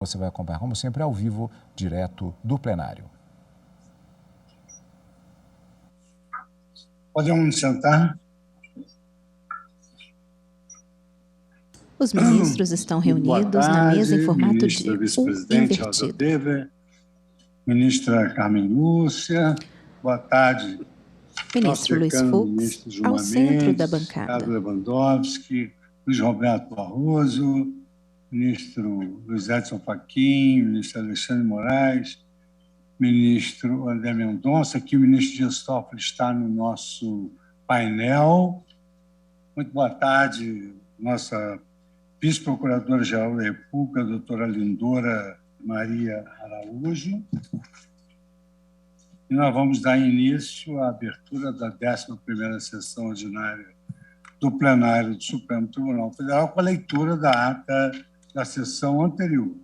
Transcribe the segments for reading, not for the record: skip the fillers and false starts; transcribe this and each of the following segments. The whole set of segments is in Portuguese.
Você vai acompanhar, como sempre, ao vivo, direto do plenário. Podemos sentar? Os ministros estão reunidos na mesa em formato de vice-presidente Weber, ministra Carmen Lúcia, boa tarde, ministro Luiz Fux, ao centro da bancada. Ricardo Lewandowski, Luiz Roberto Barroso, ministro Luiz Edson Fachin, ministro Alexandre Moraes, ministro André Mendonça, aqui o ministro Dias Toffoli está no nosso painel. Muito boa tarde, nossa vice-procuradora-geral da República, doutora Lindora Maria Araújo. E nós vamos dar início à abertura da 11ª sessão ordinária do plenário do Supremo Tribunal Federal com a leitura da ata da sessão anterior.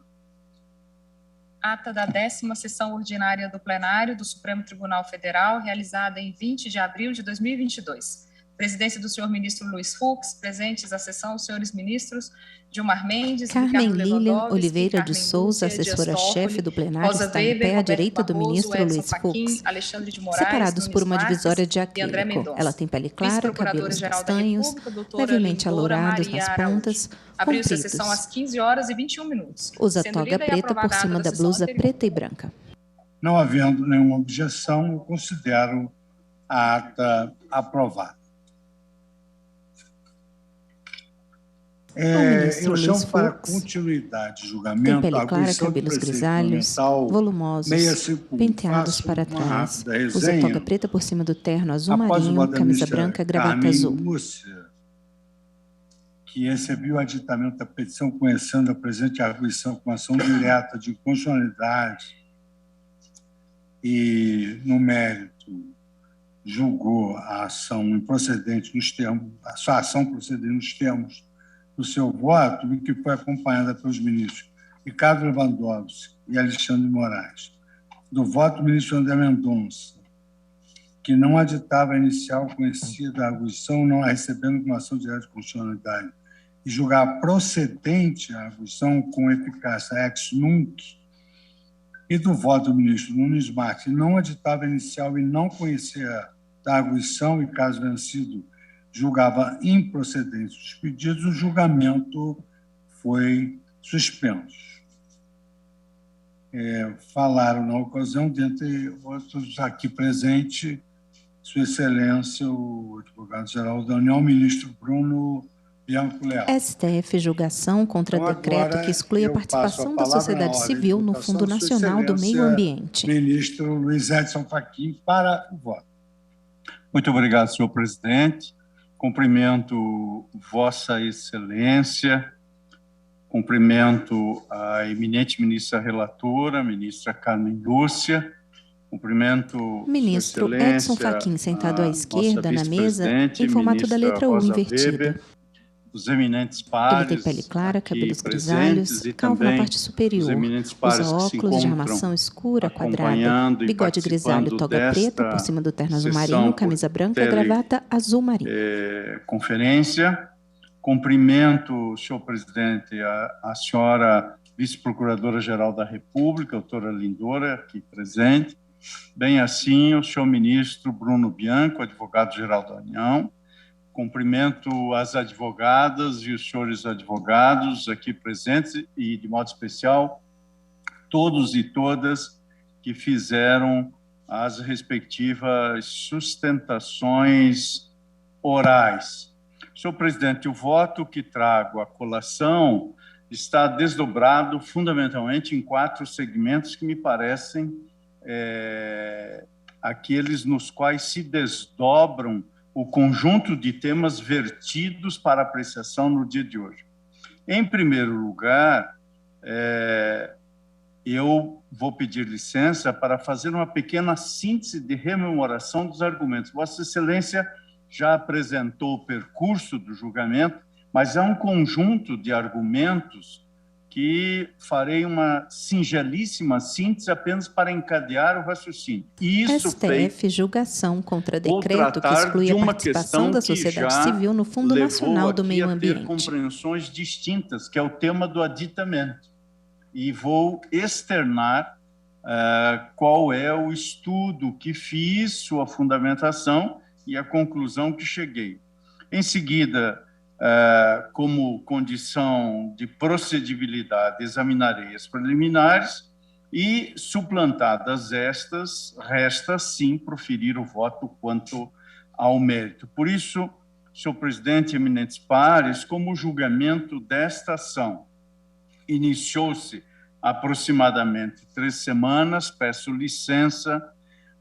Ata da 10ª sessão ordinária do plenário do Supremo Tribunal Federal, realizada em 20 de abril de 2022. Presidência do senhor ministro Luiz Fux, presentes à sessão os senhores ministros Gilmar Mendes, Carmen Lilian Oliveira de Souza, assessora-chefe do plenário, está em pé à direita do ministro Luiz Fux, separados por uma divisória de acrílico. Ela tem pele clara, cabelos castanhos, levemente alourados nas pontas, abriu-se a sessão às 15h21. Usa toga preta por cima da blusa preta e branca. Não havendo nenhuma objeção, eu considero a ata aprovada. Eu chamo para continuidade de julgamento. Tem pele clara, cabelos grisalhos, volumosos, penteados para trás. Usa toga preta por cima do terno azul marinho, camisa branca, gravata azul. Lúcia, que recebeu o aditamento da petição conhecendo a presente arguição com ação direta de inconstitucionalidade e, no mérito, julgou a ação improcedente nos termos, a sua ação procedente nos termos do seu voto, e que foi acompanhada pelos ministros Ricardo Lewandowski e Alexandre Moraes, do voto do ministro André Mendonça, que não aditava a inicial conhecida da arguição, não a recebendo com ação direta de constitucionalidade, e julgar procedente a arguição com eficácia ex nunc, e do voto do ministro Nunes Marques, que não aditava a inicial e não conhecia da arguição, e caso vencido, julgava improcedentes os pedidos, o julgamento foi suspenso. Falaram na ocasião, dentre outros aqui presente, Sua Excelência, o advogado-geral da União, ministro Bruno Bianco Leal. STF julgação contra decreto que exclui a participação da sociedade civil no Fundo Nacional do Meio Ambiente. Ministro Luiz Edson Fachin, para o voto. Muito obrigado, senhor presidente. Cumprimento Vossa Excelência, cumprimento a eminente ministra relatora, ministra Carmen Lúcia, cumprimento ministro Edson Fachin, sentado à esquerda na mesa, em formato da letra U invertida. Os eminentes pares. Ele tem pele clara, cabelos grisalhos, calvo na parte superior. Usa óculos de armação escura, quadrada, bigode grisalho, toga preta por cima do terno azul marinho, camisa branca, gravata azul marinho. Conferência. Cumprimento, senhor presidente, a senhora vice-procuradora-geral da República, doutora Lindora, aqui presente. Bem assim, o senhor ministro Bruno Bianco, advogado-geral da União. Cumprimento as advogadas e os senhores advogados aqui presentes e, de modo especial, todos e todas que fizeram as respectivas sustentações orais. Senhor presidente, o voto que trago à colação está desdobrado fundamentalmente em 4 segmentos que me parecem aqueles nos quais se desdobram o conjunto de temas vertidos para apreciação no dia de hoje. Em primeiro lugar, eu vou pedir licença para fazer uma pequena síntese de rememoração dos argumentos. Vossa Excelência já apresentou o percurso do julgamento, mas há um conjunto de argumentos que farei uma singelíssima síntese apenas para encadear o raciocínio. Isso STF julgação contra decreto que exclui a participação da sociedade civil no Fundo Nacional do Meio Ambiente. Compreensões distintas, que é o tema do aditamento. e vou externar qual é o estudo que fiz, sua fundamentação e a conclusão que cheguei. Em seguida, como condição de procedibilidade, examinarei as preliminares e, suplantadas estas, resta, sim, proferir o voto quanto ao mérito. Por isso, senhor presidente, eminentes pares, como o julgamento desta ação iniciou-se há aproximadamente 3 semanas, peço licença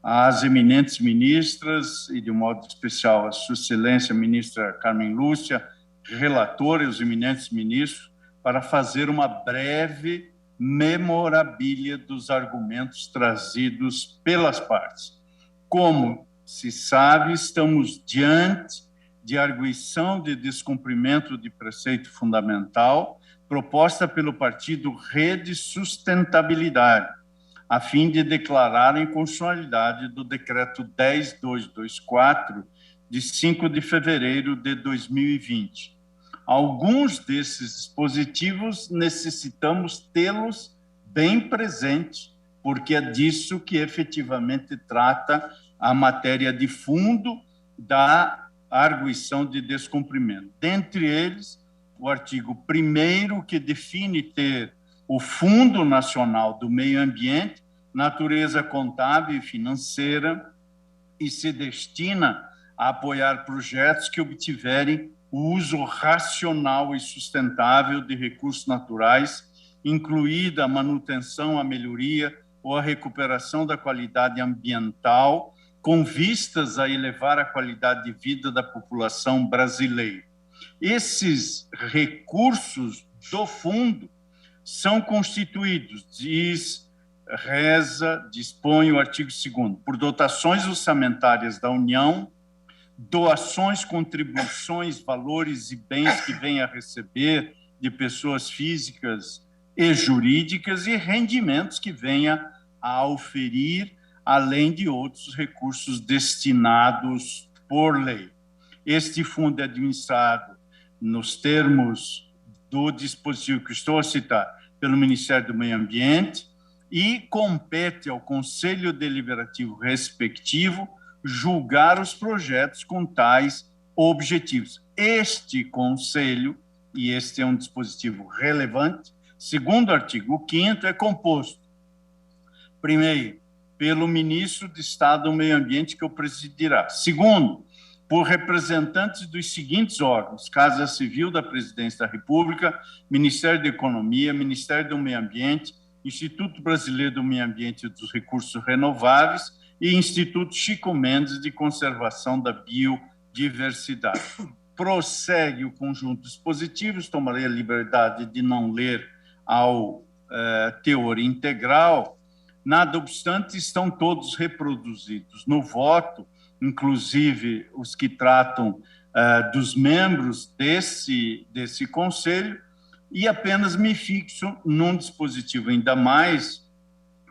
às eminentes ministras e, de um modo especial, a sua excelência, ministra Carmen Lúcia, relatora e os eminentes ministros, para fazer uma breve memorabilia dos argumentos trazidos pelas partes. Como se sabe, estamos diante de arguição de descumprimento de preceito fundamental proposta pelo partido Rede Sustentabilidade, a fim de declarar a inconstitucionalidade do decreto 10.224, de 5 de fevereiro de 2020. Alguns desses dispositivos necessitamos tê-los bem presentes, porque é disso que efetivamente trata a matéria de fundo da arguição de descumprimento. Dentre eles, o artigo 1º, que define ter o Fundo Nacional do Meio Ambiente, natureza contábil e financeira, e se destina a apoiar projetos que obtiverem o uso racional e sustentável de recursos naturais, incluída a manutenção, a melhoria ou a recuperação da qualidade ambiental, com vistas a elevar a qualidade de vida da população brasileira. Esses recursos do fundo são constituídos, dispõe o artigo 2º, por dotações orçamentárias da União, doações, contribuições, valores e bens que venha a receber de pessoas físicas e jurídicas e rendimentos que venha a auferir, além de outros recursos destinados por lei. Este fundo é administrado nos termos do dispositivo que estou a citar pelo Ministério do Meio Ambiente e compete ao Conselho Deliberativo respectivo julgar os projetos com tais objetivos. Este Conselho, e este é um dispositivo relevante, segundo o artigo 5º, é composto, primeiro, pelo Ministro de Estado do Meio Ambiente, que o presidirá. Segundo, por representantes dos seguintes órgãos: Casa Civil da Presidência da República, Ministério da Economia, Ministério do Meio Ambiente, Instituto Brasileiro do Meio Ambiente e dos Recursos Renováveis e Instituto Chico Mendes de Conservação da Biodiversidade. Prossegue o conjunto de dispositivos, tomarei a liberdade de não ler ao teor integral. Nada obstante, estão todos reproduzidos no voto, inclusive os que tratam dos membros desse conselho, e apenas me fixo num dispositivo ainda mais,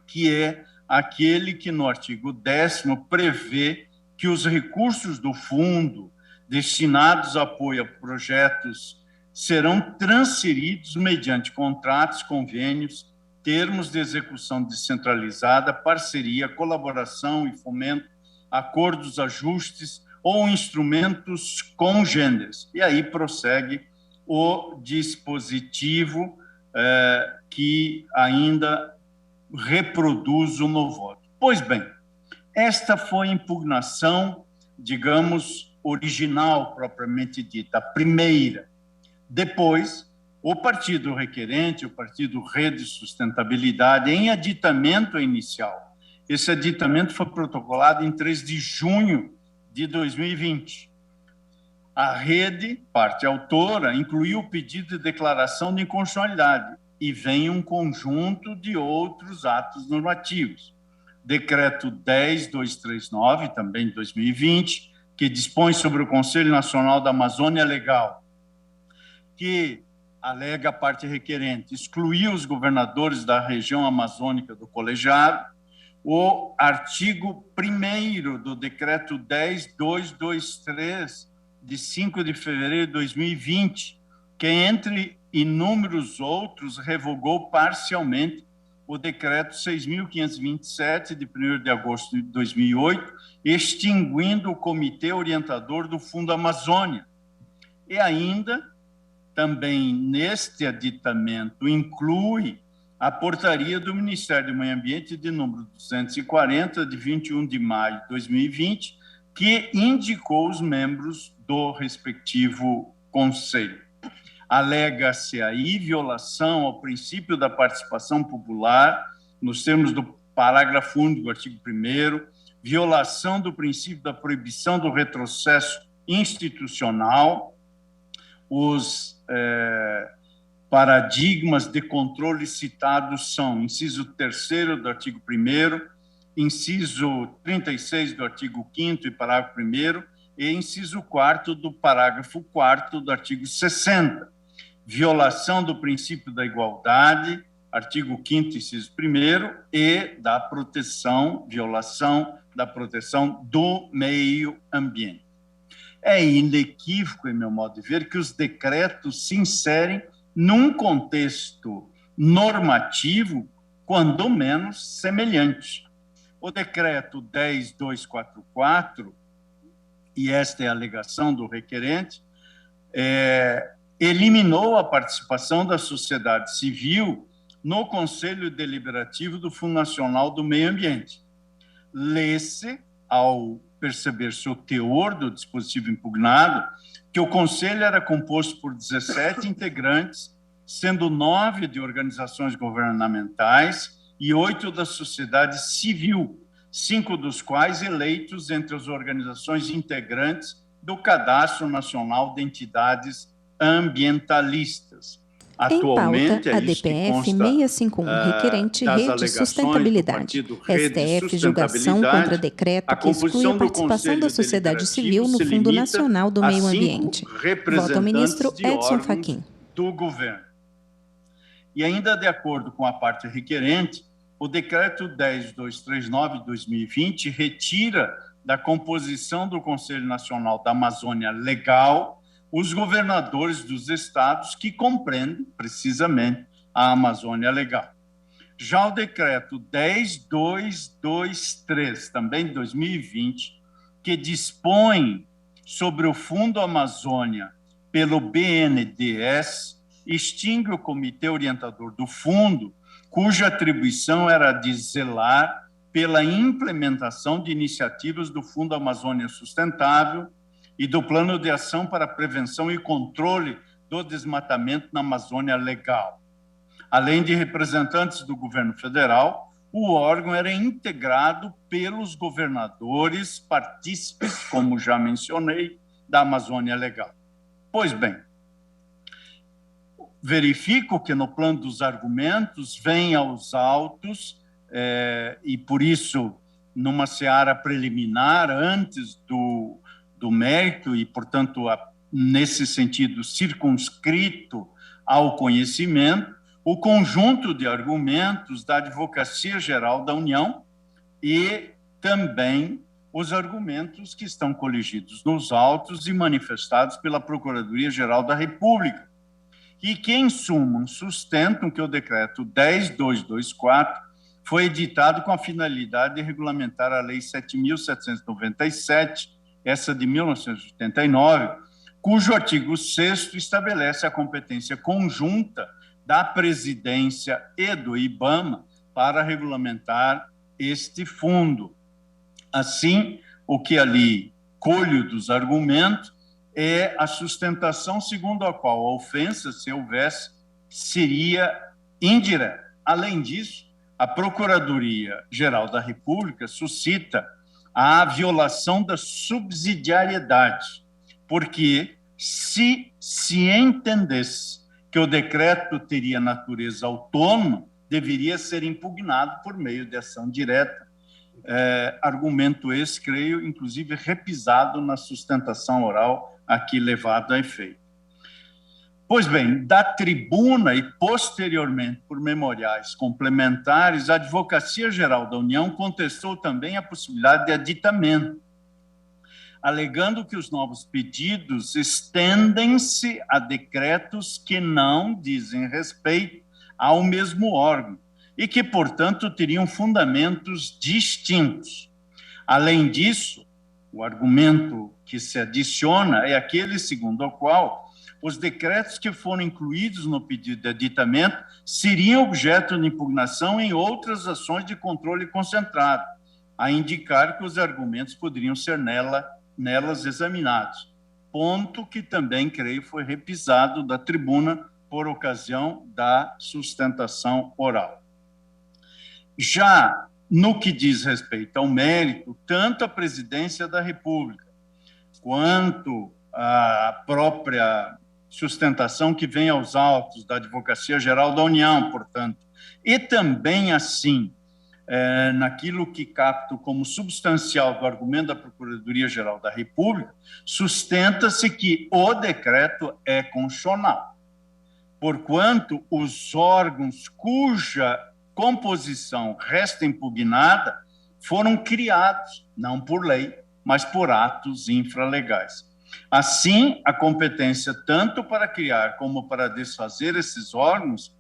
que é aquele que no artigo 10º prevê que os recursos do fundo destinados a apoio a projetos serão transferidos mediante contratos, convênios, termos de execução descentralizada, parceria, colaboração e fomento, acordos, ajustes ou instrumentos congêneres. E aí prossegue o dispositivo que ainda reproduzo no voto. Pois bem, esta foi a impugnação, digamos, original, propriamente dita, a primeira. Depois, o partido requerente, o partido Rede Sustentabilidade, em aditamento inicial, esse aditamento foi protocolado em 3 de junho de 2020. A rede, parte autora, incluiu o pedido de declaração de inconstitucionalidade e vem um conjunto de outros atos normativos. Decreto 10.239, também de 2020, que dispõe sobre o Conselho Nacional da Amazônia Legal, que alega a parte requerente excluir os governadores da região amazônica do colegiado. O artigo 1º do decreto 10.223, de 5 de fevereiro de 2020, que, entre inúmeros outros, revogou parcialmente o Decreto 6.527, de 1º de agosto de 2008, extinguindo o Comitê Orientador do Fundo Amazônia. E ainda, também neste aditamento, inclui a portaria do Ministério do Meio Ambiente de número 240, de 21 de maio de 2020, que indicou os membros do respectivo conselho. Alega-se aí violação ao princípio da participação popular, nos termos do parágrafo único do artigo 1º, violação do princípio da proibição do retrocesso institucional, os paradigmas de controle citados são inciso 3º do artigo 1º, inciso 36 do artigo 5º e parágrafo 1º, e inciso 4º do parágrafo 4º do artigo 60. Violação do princípio da igualdade, artigo 5º, inciso 1º, e da proteção, violação da proteção do meio ambiente. É inequívoco, em meu modo de ver, que os decretos se inserem num contexto normativo, quando menos semelhante. O decreto 10.244, e esta é a alegação do requerente, eliminou a participação da sociedade civil no Conselho Deliberativo do Fundo Nacional do Meio Ambiente. Lê-se, ao perceber-se o teor do dispositivo impugnado, que o Conselho era composto por 17 integrantes, sendo 9 de organizações governamentais e 8 da sociedade civil, 5 dos quais eleitos entre as organizações integrantes do Cadastro Nacional de Entidades Ambientalistas. Atualmente, em pauta, a DPF 651, requerente Rede Sustentabilidade. STF, julgação contra decreto que exclui a participação da sociedade civil no Fundo Nacional do Meio Ambiente. Voto ao ministro Edson Fachin. Do governo. E ainda de acordo com a parte requerente, o decreto 10.239 de 2020 retira da composição do Conselho Nacional da Amazônia Legal os governadores dos estados que compreendem, precisamente, a Amazônia Legal. Já o decreto 10.223, também de 2020, que dispõe sobre o Fundo Amazônia pelo BNDES, extingue o Comitê Orientador do Fundo, cuja atribuição era de zelar pela implementação de iniciativas do Fundo Amazônia Sustentável e do Plano de Ação para a Prevenção e Controle do Desmatamento na Amazônia Legal. Além de representantes do governo federal, o órgão era integrado pelos governadores partícipes, como já mencionei, da Amazônia Legal. Pois bem, verifico que no plano dos argumentos vem aos autos, e por isso, numa seara preliminar, antes do mérito e, portanto, nesse sentido, circunscrito ao conhecimento, o conjunto de argumentos da Advocacia Geral da União e também os argumentos que estão coligidos nos autos e manifestados pela Procuradoria-Geral da República, e que, em suma, sustentam que o decreto 10.224 foi editado com a finalidade de regulamentar a Lei 7.797, essa de 1989, cujo artigo 6º estabelece a competência conjunta da Presidência e do IBAMA para regulamentar este fundo. Assim, o que ali colho dos argumentos é a sustentação segundo a qual a ofensa, se houvesse, seria indireta. Além disso, a Procuradoria-Geral da República suscita a violação da subsidiariedade, porque se entendesse que o decreto teria natureza autônoma, deveria ser impugnado por meio de ação direta. Argumento esse, creio, inclusive repisado na sustentação oral aqui levado a efeito. Pois bem, da tribuna e posteriormente por memoriais complementares, a Advocacia Geral da União contestou também a possibilidade de aditamento. alegando que os novos pedidos estendem-se a decretos que não dizem respeito ao mesmo órgão e que, portanto, teriam fundamentos distintos. Além disso, o argumento que se adiciona é aquele segundo o qual os decretos que foram incluídos no pedido de aditamento seriam objeto de impugnação em outras ações de controle concentrado, a indicar que os argumentos poderiam ser nelas examinados. Ponto que também, creio, foi repisado da tribuna por ocasião da sustentação oral. Já no que diz respeito ao mérito, tanto a Presidência da República quanto a própria sustentação que vem aos autos da Advocacia Geral da União, portanto, e também, assim, naquilo que capto como substancial do argumento da Procuradoria-Geral da República, sustenta-se que o decreto é constitucional, porquanto os órgãos cuja composição resta impugnada foram criados, não por lei, mas por atos infralegais. Assim, a competência tanto para criar como para desfazer esses órgãos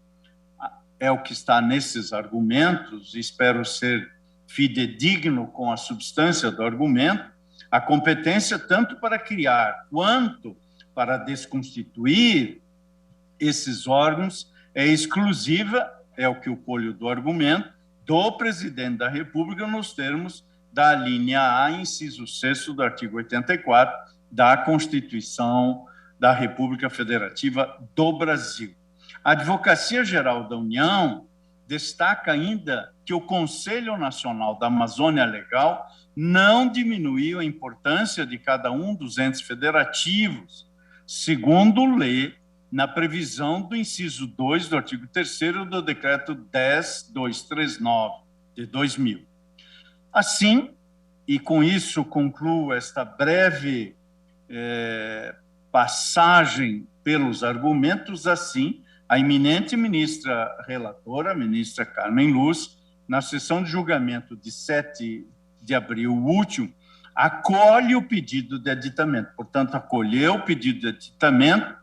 é o que está nesses argumentos, e espero ser fidedigno com a substância do argumento, a competência tanto para criar quanto para desconstituir esses órgãos é exclusiva, é o que eu colho do argumento, do Presidente da República nos termos da linha A, inciso 6º do artigo 84 da Constituição da República Federativa do Brasil. A Advocacia Geral da União destaca ainda que o Conselho Nacional da Amazônia Legal não diminuiu a importância de cada um dos entes federativos, segundo lê na previsão do inciso 2 do artigo 3º do Decreto 10.239, de 2000. Assim, e com isso concluo esta breve passagem pelos argumentos, assim, a eminente ministra relatora, a ministra Carmen Lúcia, na sessão de julgamento de 7 de abril último, acolhe o pedido de aditamento. Portanto, acolheu o pedido de aditamento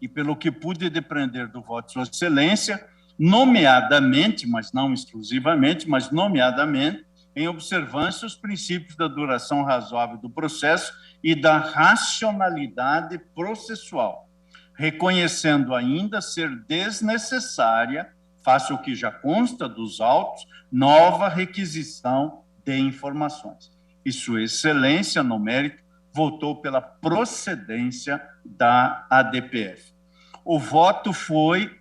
e, pelo que pude depreender do voto de Sua Excelência, nomeadamente, mas não exclusivamente, mas nomeadamente, em observância aos princípios da duração razoável do processo e da racionalidade processual, reconhecendo ainda ser desnecessária, face ao que já consta dos autos, nova requisição de informações. E Sua Excelência, no mérito, votou pela procedência da ADPF. O voto foi,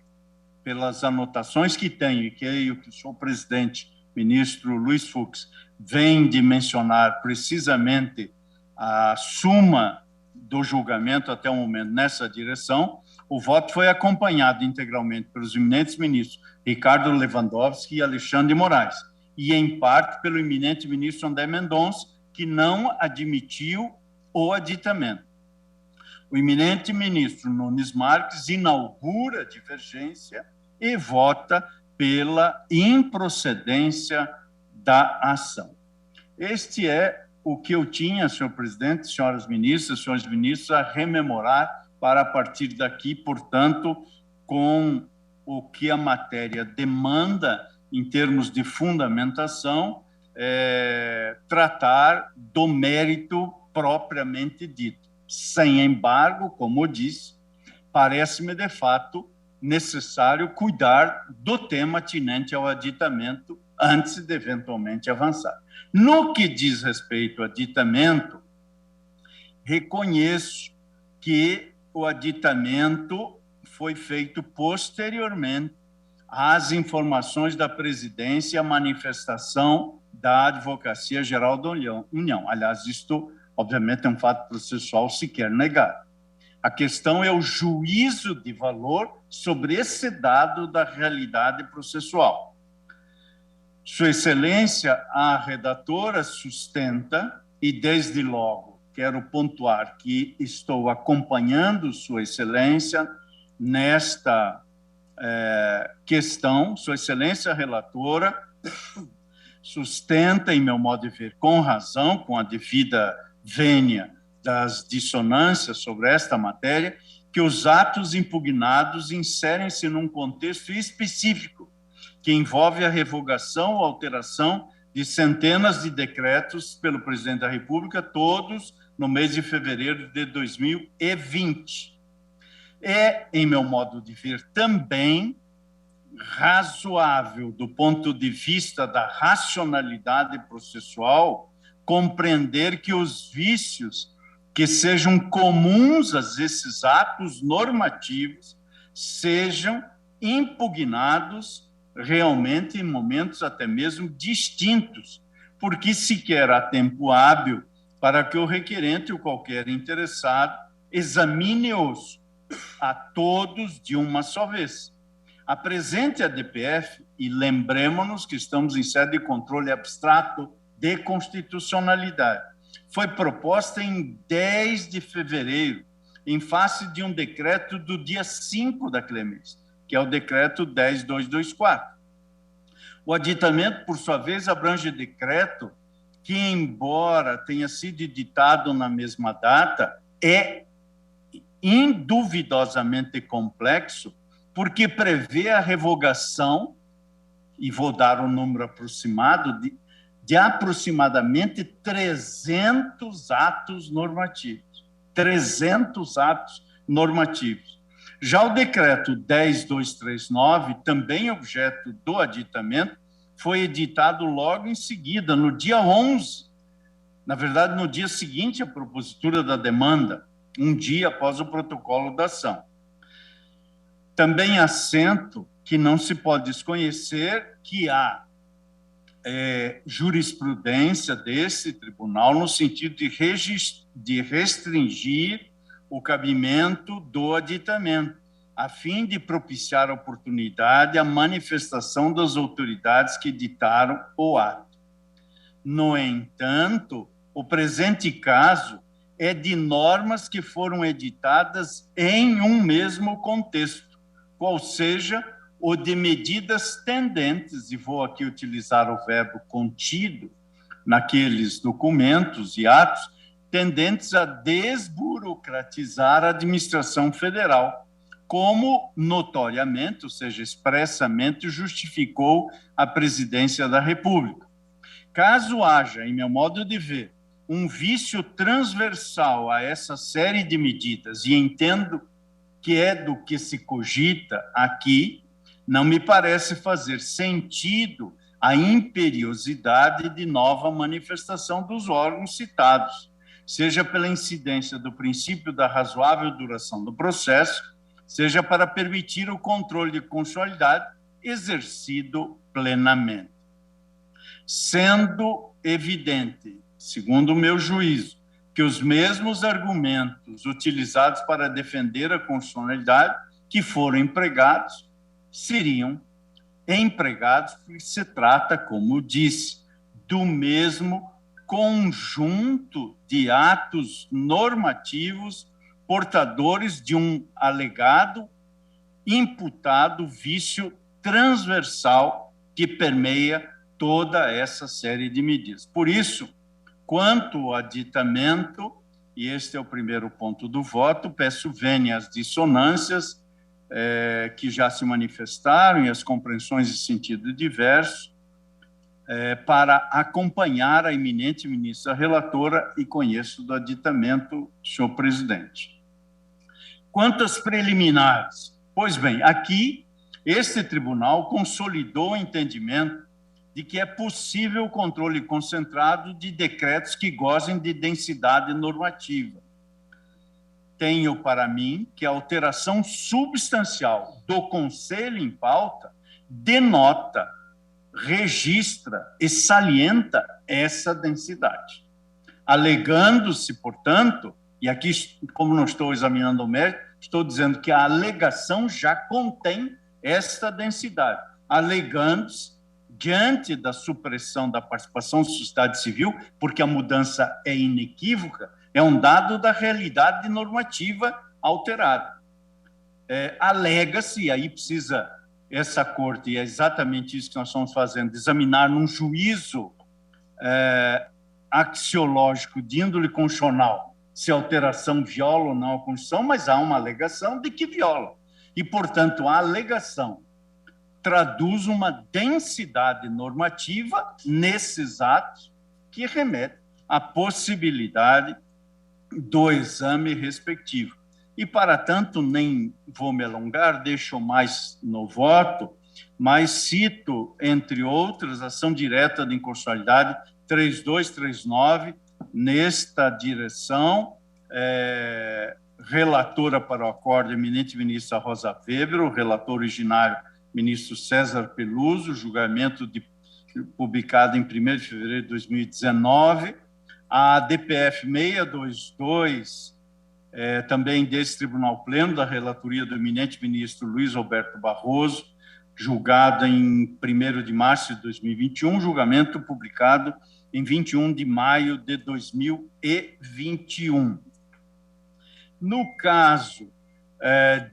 pelas anotações que tenho, e que o senhor presidente, ministro Luiz Fux, vem de mencionar precisamente a suma do julgamento até o momento nessa direção, o voto foi acompanhado integralmente pelos eminentes ministros Ricardo Lewandowski e Alexandre de Moraes, e em parte pelo eminente ministro André Mendonça, que não admitiu o aditamento. O eminente ministro Nunes Marques inaugura a divergência e vota pela improcedência da ação. Este é o que eu tinha, senhor presidente, senhoras ministras, senhores ministros, a rememorar para, a partir daqui, portanto, com o que a matéria demanda em termos de fundamentação, tratar do mérito propriamente dito. Sem embargo, como eu disse, parece-me, de fato, necessário cuidar do tema atinente ao aditamento antes de eventualmente avançar. No que diz respeito ao aditamento, reconheço que o aditamento foi feito posteriormente às informações da presidência e à manifestação da Advocacia Geral da União. Aliás, isto, obviamente, é um fato processual sequer negado. A questão é o juízo de valor sobre esse dado da realidade processual. Sua Excelência, a redatora, sustenta, e desde logo quero pontuar que estou acompanhando Sua Excelência nesta questão. Sua Excelência, a relatora, sustenta, em meu modo de ver, com razão, com a devida vênia das dissonâncias sobre esta matéria, que os atos impugnados inserem-se num contexto específico, que envolve a revogação ou alteração de centenas de decretos pelo presidente da República, todos no mês de fevereiro de 2020. É, em meu modo de ver, também razoável, do ponto de vista da racionalidade processual, compreender que os vícios que sejam comuns a esses atos normativos sejam impugnados realmente em momentos até mesmo distintos, porque sequer há tempo hábil para que o requerente ou qualquer interessado examine-os a todos de uma só vez. Apresente a DPF e lembremos-nos que estamos em sede de controle abstrato de constitucionalidade. Foi proposta em 10 de fevereiro, em face de um decreto do dia 5 da clemência, que é o decreto 10.224. O aditamento, por sua vez, abrange decreto que, embora tenha sido editado na mesma data, é induvidosamente complexo, porque prevê a revogação, e vou dar um número aproximado, de aproximadamente 300 atos normativos. 300 atos normativos. Já o decreto 10.239, também objeto do aditamento, foi editado logo em seguida, no dia 11, na verdade, no dia seguinte à propositura da demanda, um dia após o protocolo da ação. Também assento que não se pode desconhecer que há jurisprudência desse tribunal no sentido de restringir o cabimento do aditamento, a fim de propiciar a oportunidade à manifestação das autoridades que editaram o ato. No entanto, o presente caso é de normas que foram editadas em um mesmo contexto, qual seja o de medidas tendentes, e vou aqui utilizar o verbo contido naqueles documentos e atos, tendentes a desburocratizar a administração federal, como notoriamente, ou seja, expressamente, justificou a presidência da República. Caso haja, em meu modo de ver, um vício transversal a essa série de medidas, e entendo que é do que se cogita aqui, não me parece fazer sentido a imperiosidade de nova manifestação dos órgãos citados, seja pela incidência do princípio da razoável duração do processo, seja para permitir o controle de constitucionalidade exercido plenamente. Sendo evidente, segundo o meu juízo, que os mesmos argumentos utilizados para defender a constitucionalidade que foram empregados seriam empregados porque se trata, como disse, do mesmo conjunto de atos normativos portadores de um alegado, imputado vício transversal que permeia toda essa série de medidas. Por isso, quanto ao aditamento, e este é o primeiro ponto do voto, peço vênia às dissonâncias que já se manifestaram e as compreensões de sentido diverso para acompanhar a eminente ministra relatora e conheço do aditamento, senhor presidente. Quanto às preliminares, pois bem, aqui este tribunal consolidou o entendimento de que é possível o controle concentrado de decretos que gozem de densidade normativa. Tenho para mim que a alteração substancial do Conselho em pauta denota, registra e salienta essa densidade. Alegando-se, portanto, e aqui, como não estou examinando o mérito, estou dizendo que a alegação já contém esta densidade, alegando-se diante da supressão da participação da sociedade civil, porque a mudança é inequívoca, é um dado da realidade normativa alterada. Alega-se, e aí precisa essa corte, e é exatamente isso que nós estamos fazendo, examinar num juízo axiológico de índole constitucional se a alteração viola ou não a Constituição, mas há uma alegação de que viola. E, portanto, a alegação traduz uma densidade normativa nesses atos que remete à possibilidade do exame respectivo. E, para tanto, nem vou me alongar, deixo mais no voto, mas cito, entre outras, ação direta de inconstitucionalidade 3239, nesta direção, relatora para o acordo, eminente ministra Rosa Weber, o relator originário, ministro César Peluso, julgamento publicado em 1º de fevereiro de 2019, a DPF 622, também desse Tribunal Pleno, da relatoria do eminente ministro Luiz Roberto Barroso, julgado em 1º de março de 2021, julgamento publicado em 21 de maio de 2021. No caso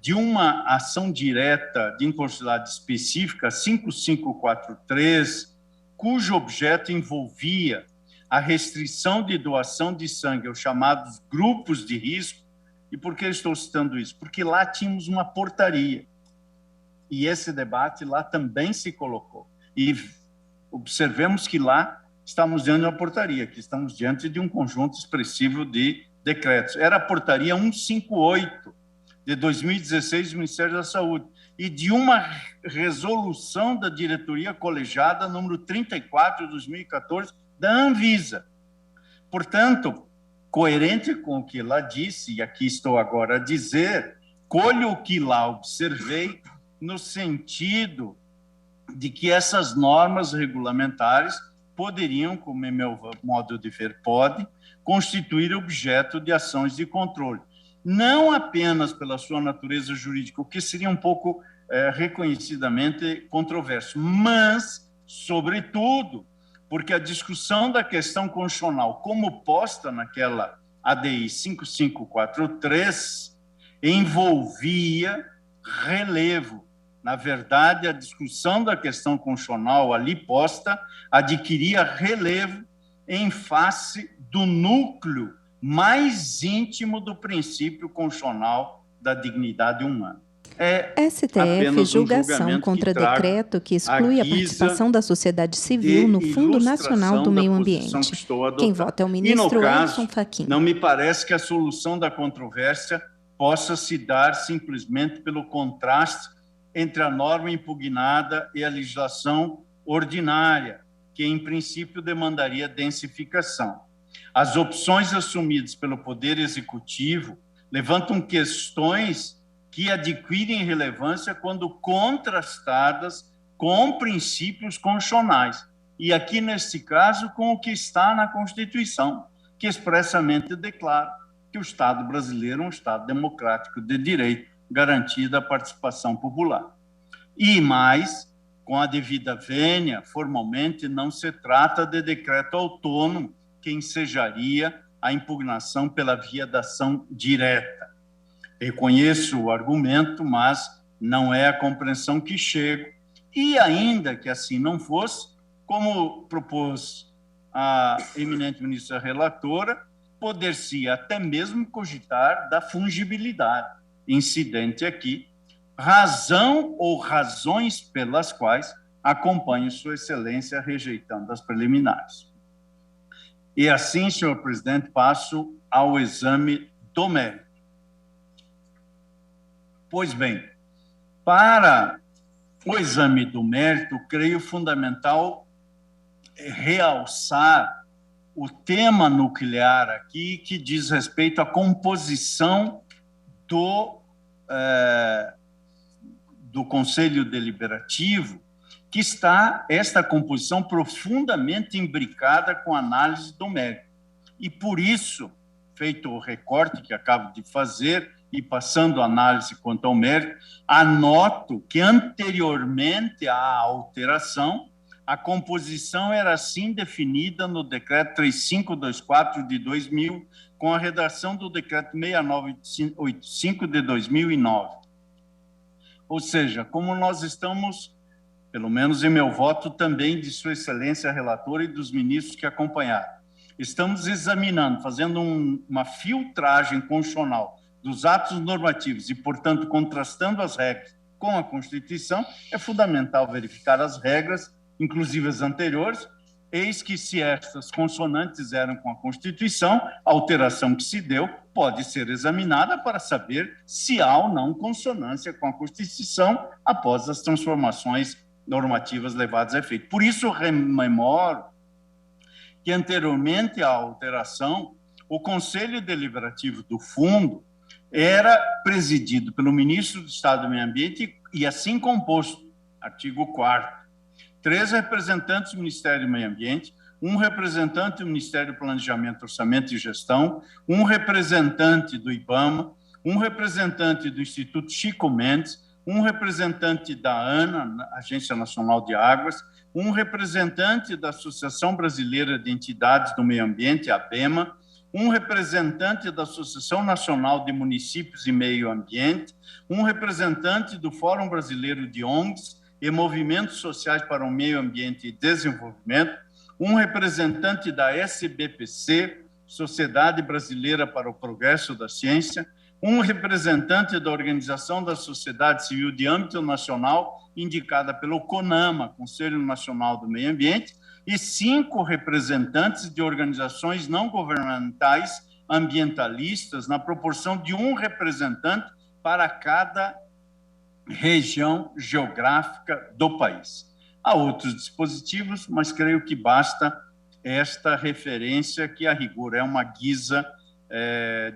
de uma ação direta de inconstitucionalidade específica, 5543, cujo objeto envolvia a restrição de doação de sangue aos chamados grupos de risco. E por que eu estou citando isso? Porque lá tínhamos uma portaria, e esse debate lá também se colocou. E observemos que lá estamos diante de uma portaria, que estamos diante de um conjunto expressivo de decretos. Era a portaria 158, de 2016, do Ministério da Saúde, e de uma resolução da diretoria colegiada, número 34, de 2014, da Anvisa. Portanto, coerente com o que lá disse, e aqui estou agora a dizer, colho o que lá observei, no sentido de que essas normas regulamentares poderiam, como em meu modo de ver, constituir objeto de ações de controle. Não apenas pela sua natureza jurídica, o que seria um pouco reconhecidamente controverso, mas, sobretudo, porque a discussão da questão constitucional, como posta naquela ADI 5543, envolvia relevo. Na verdade, a discussão da questão constitucional ali posta adquiria relevo em face do núcleo mais íntimo do princípio constitucional da dignidade humana. STF, julgação contra decreto que exclui a participação da sociedade civil no Fundo Nacional do Meio Ambiente. Quem vota é o ministro Edson Fachin. Não me parece que a solução da controvérsia possa se dar simplesmente pelo contraste entre a norma impugnada e a legislação ordinária, que, em princípio, demandaria densificação. As opções assumidas pelo Poder Executivo levantam questões que adquirem relevância quando contrastadas com princípios constitucionais. E aqui, neste caso, com o que está na Constituição, que expressamente declara que o Estado brasileiro é um Estado democrático de direito, garantida a participação popular. E mais, com a devida vênia, formalmente não se trata de decreto autônomo que ensejaria a impugnação pela via da ação direta. Reconheço o argumento, mas não é a compreensão que chego. E ainda que assim não fosse, como propôs a eminente ministra relatora, poder-se até mesmo cogitar da fungibilidade incidente aqui, razão ou razões pelas quais acompanho Sua Excelência rejeitando as preliminares. E assim, senhor presidente, passo ao exame do mérito. Pois bem, para o exame do mérito, creio fundamental realçar o tema nuclear aqui, que diz respeito à composição do Conselho Deliberativo, que está esta composição profundamente imbricada com a análise do mérito. E por isso, feito o recorte que acabo de fazer e passando a análise quanto ao mérito, anoto que anteriormente à alteração, a composição era assim definida no Decreto 3524 de 2000, com a redação do Decreto 6985 de 2009. Ou seja, como nós estamos, pelo menos em meu voto, também de Sua Excelência Relatora e dos ministros que acompanharam, estamos examinando, fazendo uma filtragem constitucional dos atos normativos e, portanto, contrastando as regras com a Constituição, é fundamental verificar as regras, inclusive as anteriores, eis que, se estas consonantes eram com a Constituição, a alteração que se deu pode ser examinada para saber se há ou não consonância com a Constituição após as transformações normativas levadas a efeito. Por isso, rememoro que, anteriormente à alteração, o Conselho Deliberativo do Fundo era presidido pelo ministro do Estado do Meio Ambiente e assim composto, artigo 4º, 3 representantes do Ministério do Meio Ambiente, 1 representante do Ministério do Planejamento, Orçamento e Gestão, 1 representante do IBAMA, 1 representante do Instituto Chico Mendes, 1 representante da ANA, Agência Nacional de Águas, 1 representante da Associação Brasileira de Entidades do Meio Ambiente, ABEMA, 1 representante da Associação Nacional de Municípios e Meio Ambiente, 1 representante do Fórum Brasileiro de ONGs e Movimentos Sociais para o Meio Ambiente e Desenvolvimento, 1 representante da SBPC, Sociedade Brasileira para o Progresso da Ciência, 1 representante da Organização da Sociedade Civil de âmbito nacional, indicada pelo CONAMA, Conselho Nacional do Meio Ambiente, e 5 representantes de organizações não governamentais ambientalistas, na proporção de 1 representante para cada região geográfica do país. Há outros dispositivos, mas creio que basta esta referência, que, a rigor, é uma guisa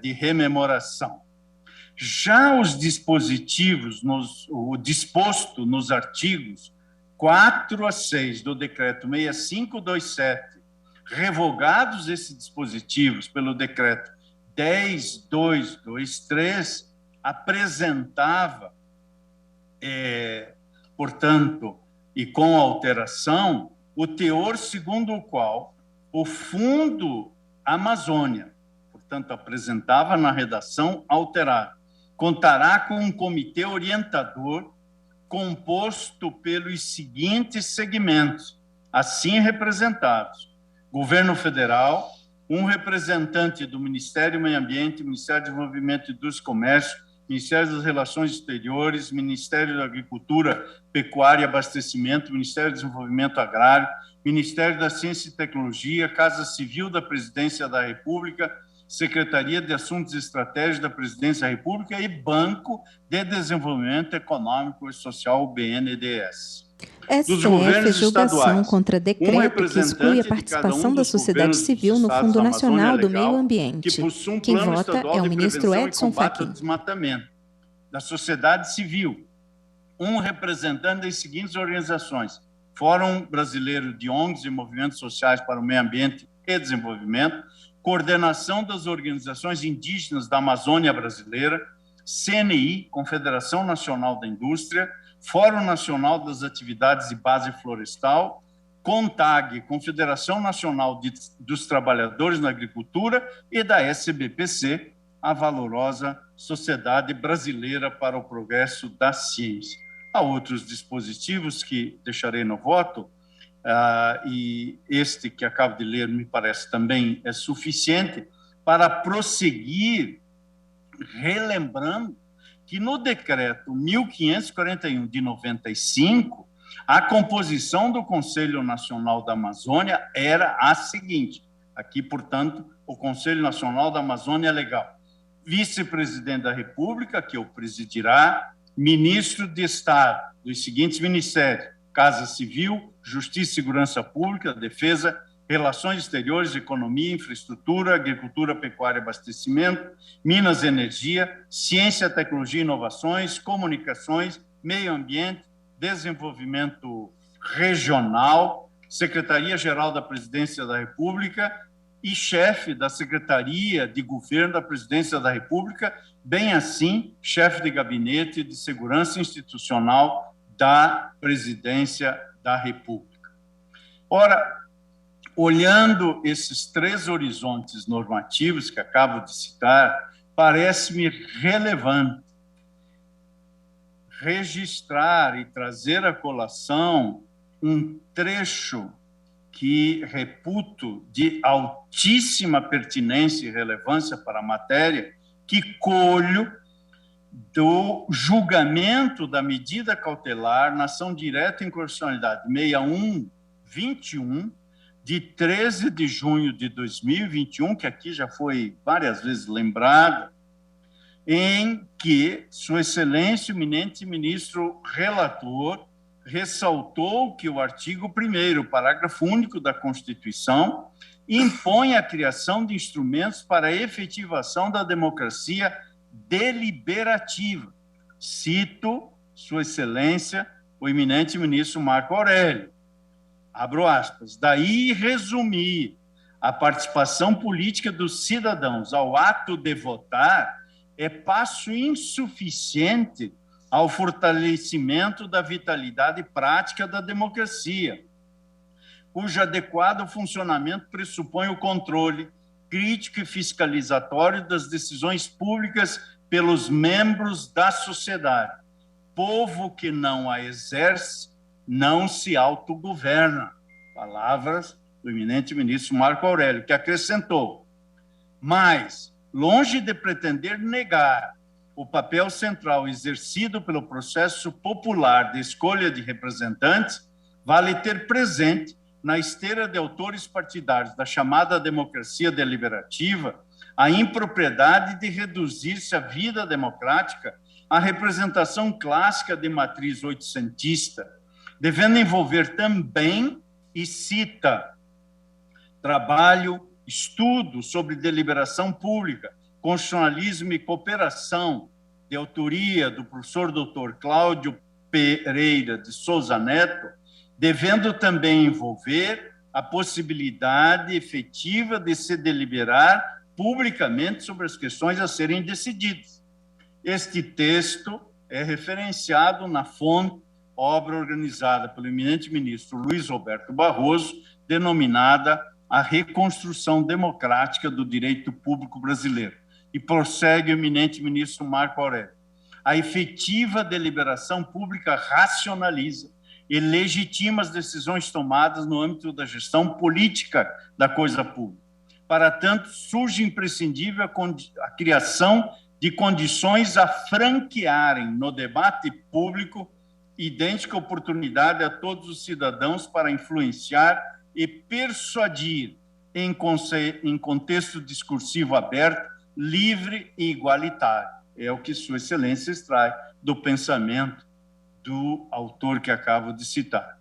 de rememoração. Já os dispositivos, o disposto nos artigos 4 a 6 do Decreto 6527, revogados esses dispositivos pelo Decreto 10223, apresentava, portanto, e com alteração, o teor segundo o qual o Fundo Amazônia, portanto, apresentava na redação alterada, contará com um comitê orientador composto pelos seguintes segmentos, assim representados: Governo Federal, 1 representante do Ministério do Meio Ambiente, Ministério do Desenvolvimento, Indústria e Comércio, Ministério das Relações Exteriores, Ministério da Agricultura, Pecuária e Abastecimento, Ministério do Desenvolvimento Agrário, Ministério da Ciência e Tecnologia, Casa Civil da Presidência da República, Secretaria de Assuntos Estratégicos da Presidência da República e Banco de Desenvolvimento Econômico e Social, BNDES. STF julgação contra decreto que exclui a participação da sociedade civil no Fundo Nacional do Meio Ambiente. Quem vota é o ministro Edson Fachin. Da sociedade civil, 1 representante das seguintes organizações: Fórum Brasileiro de ONGs e Movimentos Sociais para o Meio Ambiente e Desenvolvimento, Coordenação das Organizações Indígenas da Amazônia Brasileira, CNI, Confederação Nacional da Indústria, Fórum Nacional das Atividades de Base Florestal, CONTAG, Confederação Nacional dos Trabalhadores na Agricultura, e da SBPC, a valorosa Sociedade Brasileira para o Progresso da Ciência. Há outros dispositivos que deixarei no voto, e este que acabo de ler me parece também é suficiente para prosseguir, relembrando que no decreto 1541 de 95, a composição do Conselho Nacional da Amazônia era a seguinte: aqui, portanto, o Conselho Nacional da Amazônia Legal: vice-presidente da República, que o presidirá, ministro de Estado dos seguintes ministérios: Casa Civil, Justiça e Segurança Pública, Defesa, Relações Exteriores, Economia, Infraestrutura, Agricultura, Pecuária e Abastecimento, Minas e Energia, Ciência, Tecnologia e Inovações, Comunicações, Meio Ambiente, Desenvolvimento Regional, Secretaria-Geral da Presidência da República e chefe da Secretaria de Governo da Presidência da República, bem assim, chefe de Gabinete de Segurança Institucional da Presidência da República. Ora, olhando esses 3 horizontes normativos que acabo de citar, parece-me relevante registrar e trazer à colação um trecho que reputo de altíssima pertinência e relevância para a matéria, que colho do julgamento da medida cautelar na ação direta em constitucionalidade 6121, de 13 de junho de 2021, que aqui já foi várias vezes lembrada, em que Sua Excelência, o eminente ministro relator, ressaltou que o artigo 1º, parágrafo único da Constituição, impõe a criação de instrumentos para a efetivação da democracia deliberativa. Cito Sua Excelência, o eminente ministro Marco Aurélio. Abro aspas. Daí resumir a participação política dos cidadãos ao ato de votar é passo insuficiente ao fortalecimento da vitalidade prática da democracia, cujo adequado funcionamento pressupõe o controle crítico e fiscalizatório das decisões públicas pelos membros da sociedade. Povo que não a exerce não se autogoverna. Palavras do eminente ministro Marco Aurélio, que acrescentou: mas, longe de pretender negar o papel central exercido pelo processo popular de escolha de representantes, vale ter presente, na esteira de autores partidários da chamada democracia deliberativa, a impropriedade de reduzir-se a vida democrática à representação clássica de matriz oitocentista, devendo envolver também, e cita, trabalho, estudo sobre deliberação pública, constitucionalismo e cooperação, de autoria do professor Dr. Cláudio Pereira de Souza Neto, devendo também envolver a possibilidade efetiva de se deliberar publicamente sobre as questões a serem decididas. Este texto é referenciado na fonte, obra organizada pelo eminente ministro Luiz Roberto Barroso, denominada A Reconstrução Democrática do Direito Público Brasileiro. E prossegue o eminente ministro Marco Aurélio. A efetiva deliberação pública racionaliza e legitima as decisões tomadas no âmbito da gestão política da coisa pública. Para tanto, surge imprescindível a criação de condições a franquearem no debate público idêntica oportunidade a todos os cidadãos para influenciar e persuadir em contexto discursivo aberto, livre e igualitário. É o que Sua Excelência extrai do pensamento do autor que acabo de citar.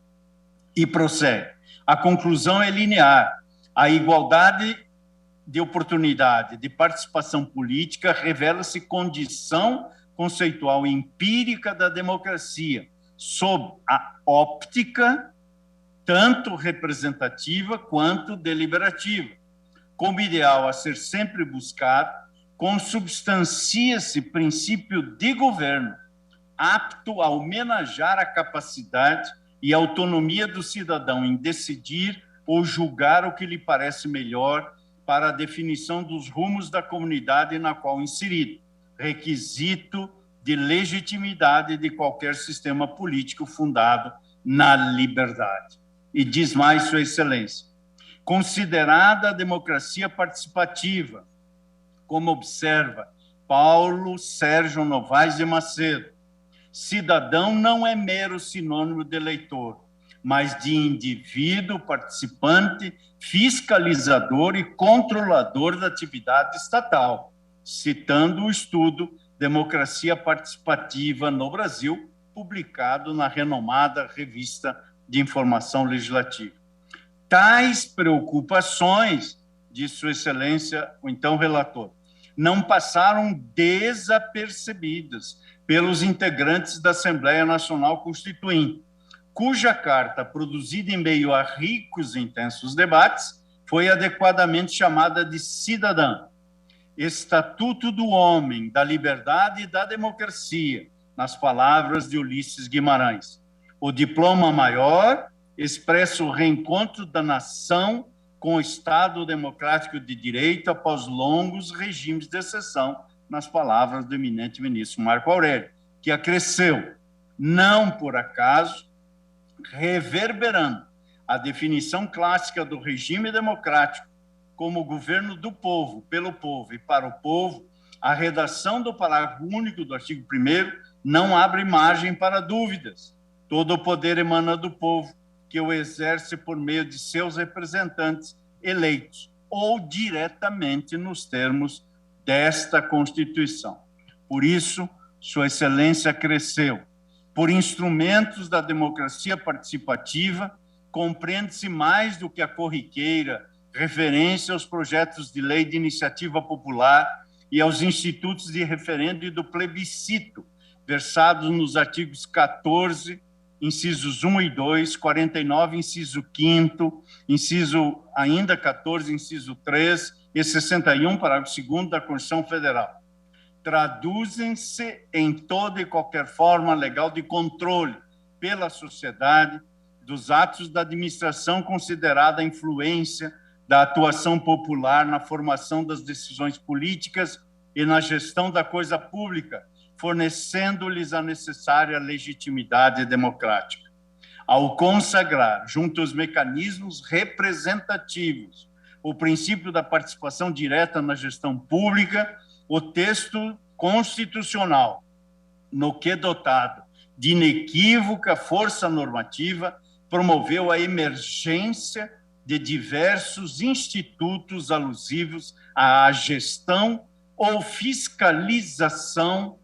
E prossegue. A conclusão é linear. A igualdade de oportunidade de participação política revela-se condição conceitual empírica da democracia, sob a óptica tanto representativa quanto deliberativa. Como ideal a ser sempre buscado, consubstancia-se princípio de governo, apto a homenagear a capacidade e autonomia do cidadão em decidir ou julgar o que lhe parece melhor para a definição dos rumos da comunidade na qual inserido, requisito de legitimidade de qualquer sistema político fundado na liberdade. E diz mais Sua Excelência, considerada a democracia participativa, como observa Paulo Sérgio Novaes de Macedo, cidadão não é mero sinônimo de eleitor, mas de indivíduo participante, fiscalizador e controlador da atividade estatal, citando o estudo Democracia Participativa no Brasil, publicado na renomada Revista de Informação Legislativa. Tais preocupações, diz Sua Excelência, o então relator, não passaram desapercebidas pelos integrantes da Assembleia Nacional Constituinte, cuja carta, produzida em meio a ricos e intensos debates, foi adequadamente chamada de cidadã. Estatuto do Homem, da Liberdade e da Democracia, nas palavras de Ulisses Guimarães. O diploma maior expressa o reencontro da nação com o Estado democrático de direito após longos regimes de exceção, nas palavras do eminente ministro Marco Aurélio, que acresceu, não por acaso, reverberando a definição clássica do regime democrático como governo do povo, pelo povo e para o povo, a redação do parágrafo único do artigo 1º não abre margem para dúvidas. Todo o poder emana do povo, que o exerce por meio de seus representantes eleitos, ou diretamente nos termos desta Constituição. Por isso, Sua Excelência cresceu. Por instrumentos da democracia participativa, compreende-se mais do que a corriqueira referência aos projetos de lei de iniciativa popular e aos institutos de referendo e do plebiscito, versados nos artigos 14, incisos 1 e 2, 49, inciso 5º, inciso ainda 14, inciso 3 e 61, parágrafo 2º da Constituição Federal. Traduzem-se em toda e qualquer forma legal de controle pela sociedade dos atos da administração considerada a influência da atuação popular na formação das decisões políticas e na gestão da coisa pública, fornecendo-lhes a necessária legitimidade democrática. Ao consagrar, junto aos mecanismos representativos, o princípio da participação direta na gestão pública, o texto constitucional, no que dotado de inequívoca força normativa, promoveu a emergência de diversos institutos alusivos à gestão ou fiscalização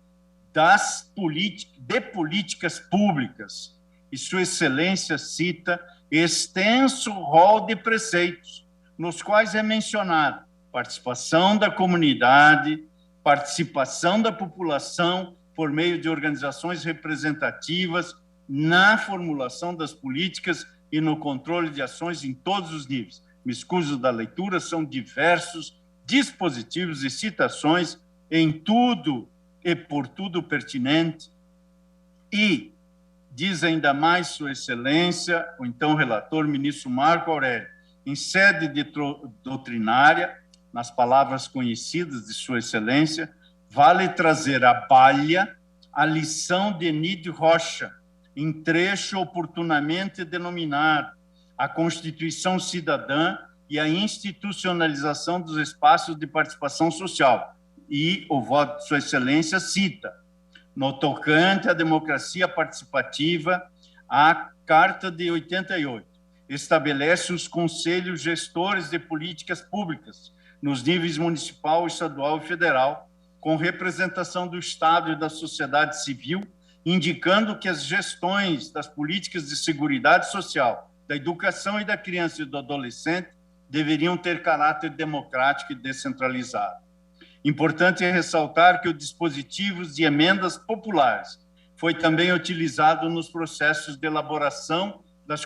de políticas públicas. E Sua Excelência cita extenso rol de preceitos, nos quais é mencionada participação da comunidade, participação da população por meio de organizações representativas na formulação das políticas e no controle de ações em todos os níveis. Me escuso da leitura, são diversos dispositivos e citações em tudo e por tudo pertinente. E diz ainda mais Sua Excelência, o então relator, ministro Marco Aurélio, em sede doutrinária, nas palavras conhecidas de Sua Excelência, vale trazer à balha a lição de Nid Rocha, em trecho oportunamente denominado a Constituição Cidadã e a institucionalização dos espaços de participação social. E o voto de Sua Excelência cita, no tocante à democracia participativa, a Carta de 88 estabelece os conselhos gestores de políticas públicas nos níveis municipal, estadual e federal, com representação do Estado e da sociedade civil, indicando que as gestões das políticas de seguridade social, da educação e da criança e do adolescente deveriam ter caráter democrático e descentralizado. Importante é ressaltar que o dispositivo de emendas populares foi também utilizado nos processos de elaboração das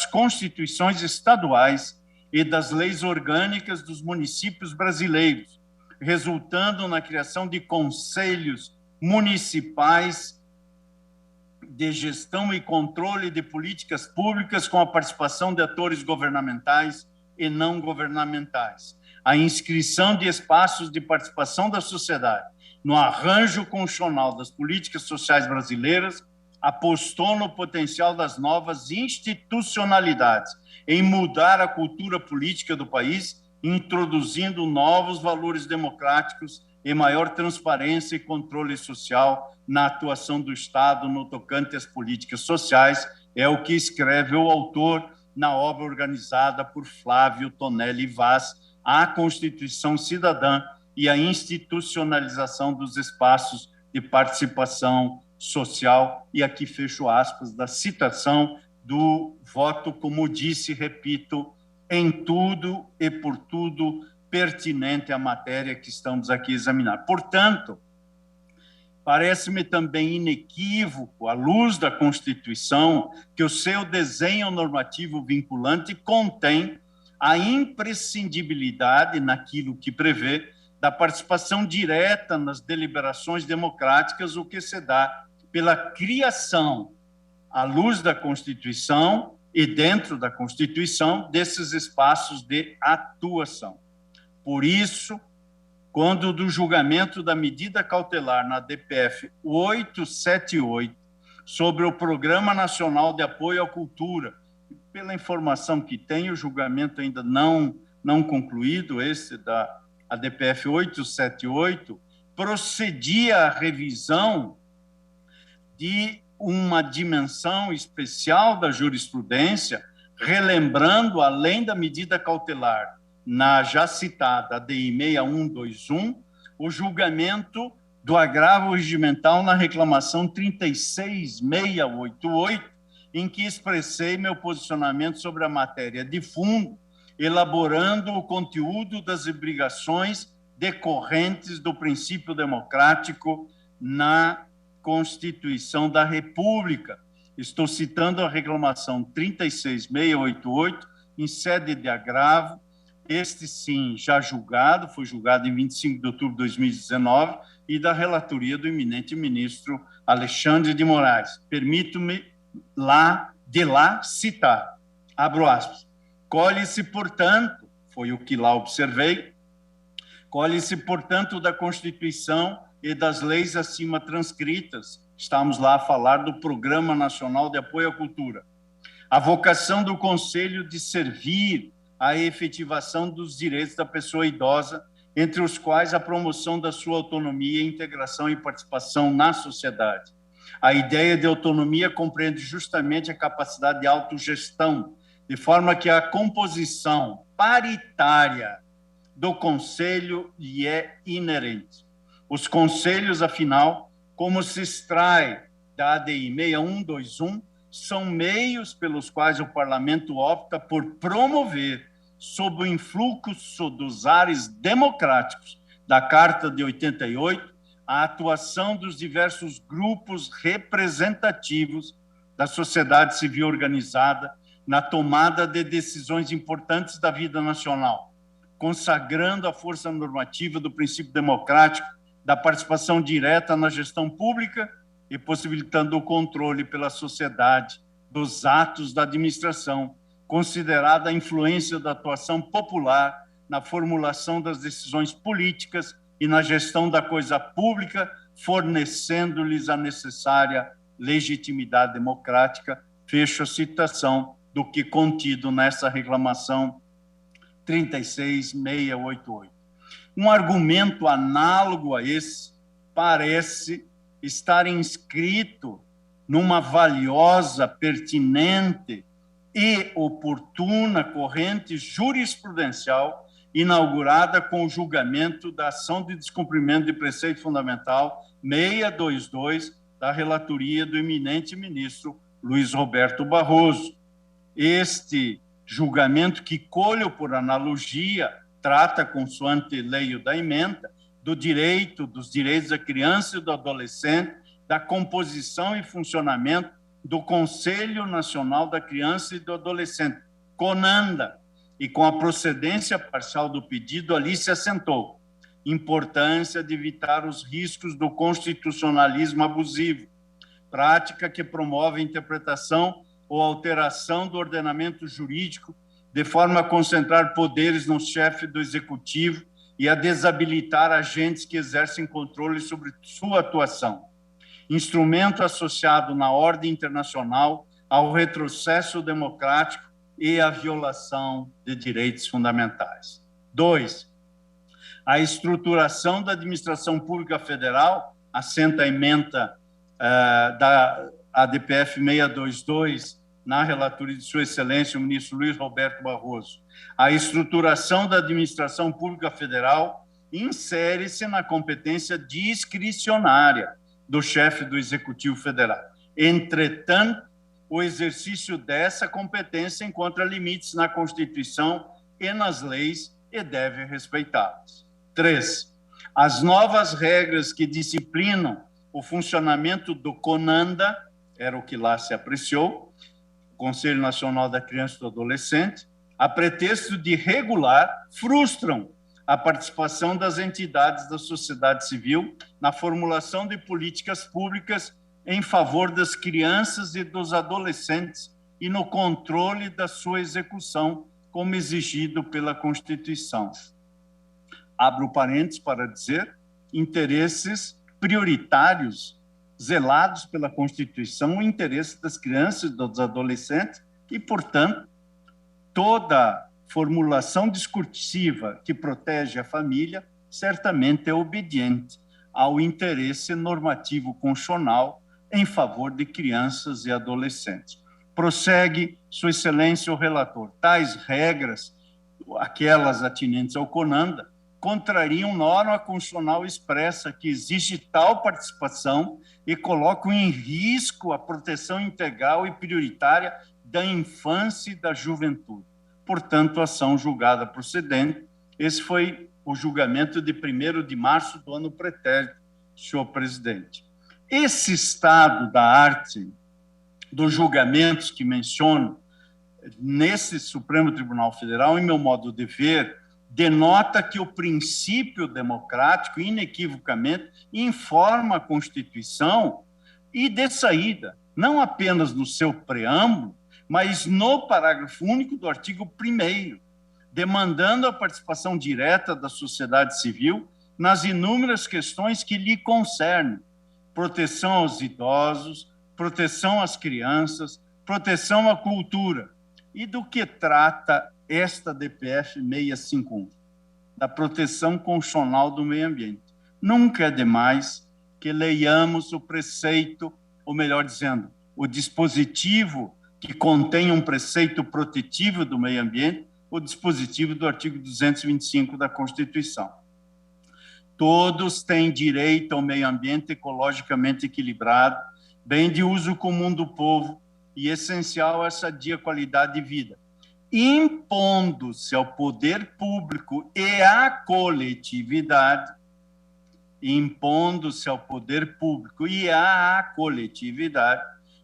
constituições estaduais e das leis orgânicas dos municípios brasileiros, resultando na criação de conselhos municipais de gestão e controle de políticas públicas com a participação de atores governamentais e não governamentais. A inscrição de espaços de participação da sociedade no arranjo constitucional das políticas sociais brasileiras apostou no potencial das novas institucionalidades em mudar a cultura política do país, introduzindo novos valores democráticos e maior transparência e controle social na atuação do Estado no tocante às políticas sociais, é o que escreve o autor na obra organizada por Flávio Tonelli Vaz, A Constituição Cidadã e a Institucionalização dos Espaços de Participação Social, e aqui fecho aspas da citação do voto, como disse, repito, em tudo e por tudo pertinente à matéria que estamos aqui a examinar. Portanto, parece-me também inequívoco, à luz da Constituição, que o seu desenho normativo vinculante contém a imprescindibilidade, naquilo que prevê, da participação direta nas deliberações democráticas, o que se dá pela criação, à luz da Constituição e dentro da Constituição, desses espaços de atuação. Por isso, quando do julgamento da medida cautelar na DPF 878, sobre o Programa Nacional de Apoio à Cultura, pela informação que tem, o julgamento ainda não concluído, esse da ADPF 878, procedia à revisão de uma dimensão especial da jurisprudência, relembrando, além da medida cautelar, na já citada ADI 6121, o julgamento do agravo regimental na reclamação 36688, em que expressei meu posicionamento sobre a matéria de fundo, elaborando o conteúdo das obrigações decorrentes do princípio democrático na Constituição da República. Estou citando a reclamação 36688, em sede de agravo, este sim já julgado, foi julgado em 25 de outubro de 2019, e da relatoria do eminente ministro Alexandre de Moraes. Permito-me de lá citar, abro aspas, colhe-se, portanto, foi o que lá observei, colhe-se, portanto, da Constituição e das leis acima transcritas, estamos lá a falar do Programa Nacional de Apoio à Cultura, a vocação do Conselho de servir à efetivação dos direitos da pessoa idosa, entre os quais a promoção da sua autonomia, integração e participação na sociedade. A ideia de autonomia compreende justamente a capacidade de autogestão, de forma que a composição paritária do Conselho lhe é inerente. Os conselhos, afinal, como se extrai da ADI 6121, são meios pelos quais o Parlamento opta por promover, sob o influxo dos ares democráticos da Carta de 88, a atuação dos diversos grupos representativos da sociedade civil organizada na tomada de decisões importantes da vida nacional, consagrando a força normativa do princípio democrático da participação direta na gestão pública e possibilitando o controle pela sociedade dos atos da administração, considerada a influência da atuação popular na formulação das decisões políticas e na gestão da coisa pública, fornecendo-lhes a necessária legitimidade democrática. Fecho a citação do que contido nessa reclamação 36688. Um argumento análogo a esse parece estar inscrito numa valiosa, pertinente e oportuna corrente jurisprudencial inaugurada com o julgamento da ação de descumprimento de preceito fundamental 622 da relatoria do eminente ministro Luiz Roberto Barroso. Este julgamento, que colho por analogia, trata, consoante leio da emenda, dos direitos da criança e do adolescente, da composição e funcionamento do Conselho Nacional da Criança e do Adolescente, CONANDA, e com a procedência parcial do pedido, ali se assentou importância de evitar os riscos do constitucionalismo abusivo, prática que promove a interpretação ou alteração do ordenamento jurídico de forma a concentrar poderes no chefe do executivo e a desabilitar agentes que exercem controle sobre sua atuação. Instrumento associado na ordem internacional ao retrocesso democrático e à violação de direitos fundamentais. 2. A estruturação da administração pública federal, assenta a emenda da ADPF 622, na relatoria de Sua Excelência, o ministro Luiz Roberto Barroso. A estruturação da administração pública federal insere-se na competência discricionária do chefe do Executivo Federal. Entretanto, o exercício dessa competência encontra limites na Constituição e nas leis e deve respeitá-las. 3. As novas regras que disciplinam o funcionamento do CONANDA, era o que lá se apreciou, Conselho Nacional da Criança e do Adolescente, a pretexto de regular, frustram a participação das entidades da sociedade civil na formulação de políticas públicas em favor das crianças e dos adolescentes e no controle da sua execução, como exigido pela Constituição. Abro parênteses para dizer, interesses prioritários zelados pela Constituição, o interesse das crianças e dos adolescentes, E, portanto, toda formulação discursiva que protege a família certamente é obediente ao interesse normativo constitucional em favor de crianças e adolescentes. Prossegue, Sua Excelência o relator, tais regras, aquelas atinentes ao CONANDA, contrariam norma constitucional expressa que exige tal participação e colocam em risco a proteção integral e prioritária da infância e da juventude. Portanto, ação julgada procedente. Esse foi o julgamento de 1º de março do ano pretérito, senhor presidente. Esse estado da arte dos julgamentos que menciono nesse Supremo Tribunal Federal, em meu modo de ver, denota que o princípio democrático, inequivocamente, informa a Constituição e, de saída, não apenas no seu preâmbulo, mas no parágrafo único do artigo 1º, demandando a participação direta da sociedade civil nas inúmeras questões que lhe concernem: proteção aos idosos, proteção às crianças, proteção à cultura. E do que trata esta DPF 651? Da proteção constitucional do meio ambiente. Nunca é demais que leiamos o preceito, ou melhor dizendo, o dispositivo que contém um preceito protetivo do meio ambiente, o dispositivo do artigo 225 da Constituição. Todos têm direito ao meio ambiente ecologicamente equilibrado, bem de uso comum do povo e essencial a sadia qualidade de vida, impondo-se ao poder público e à coletividade,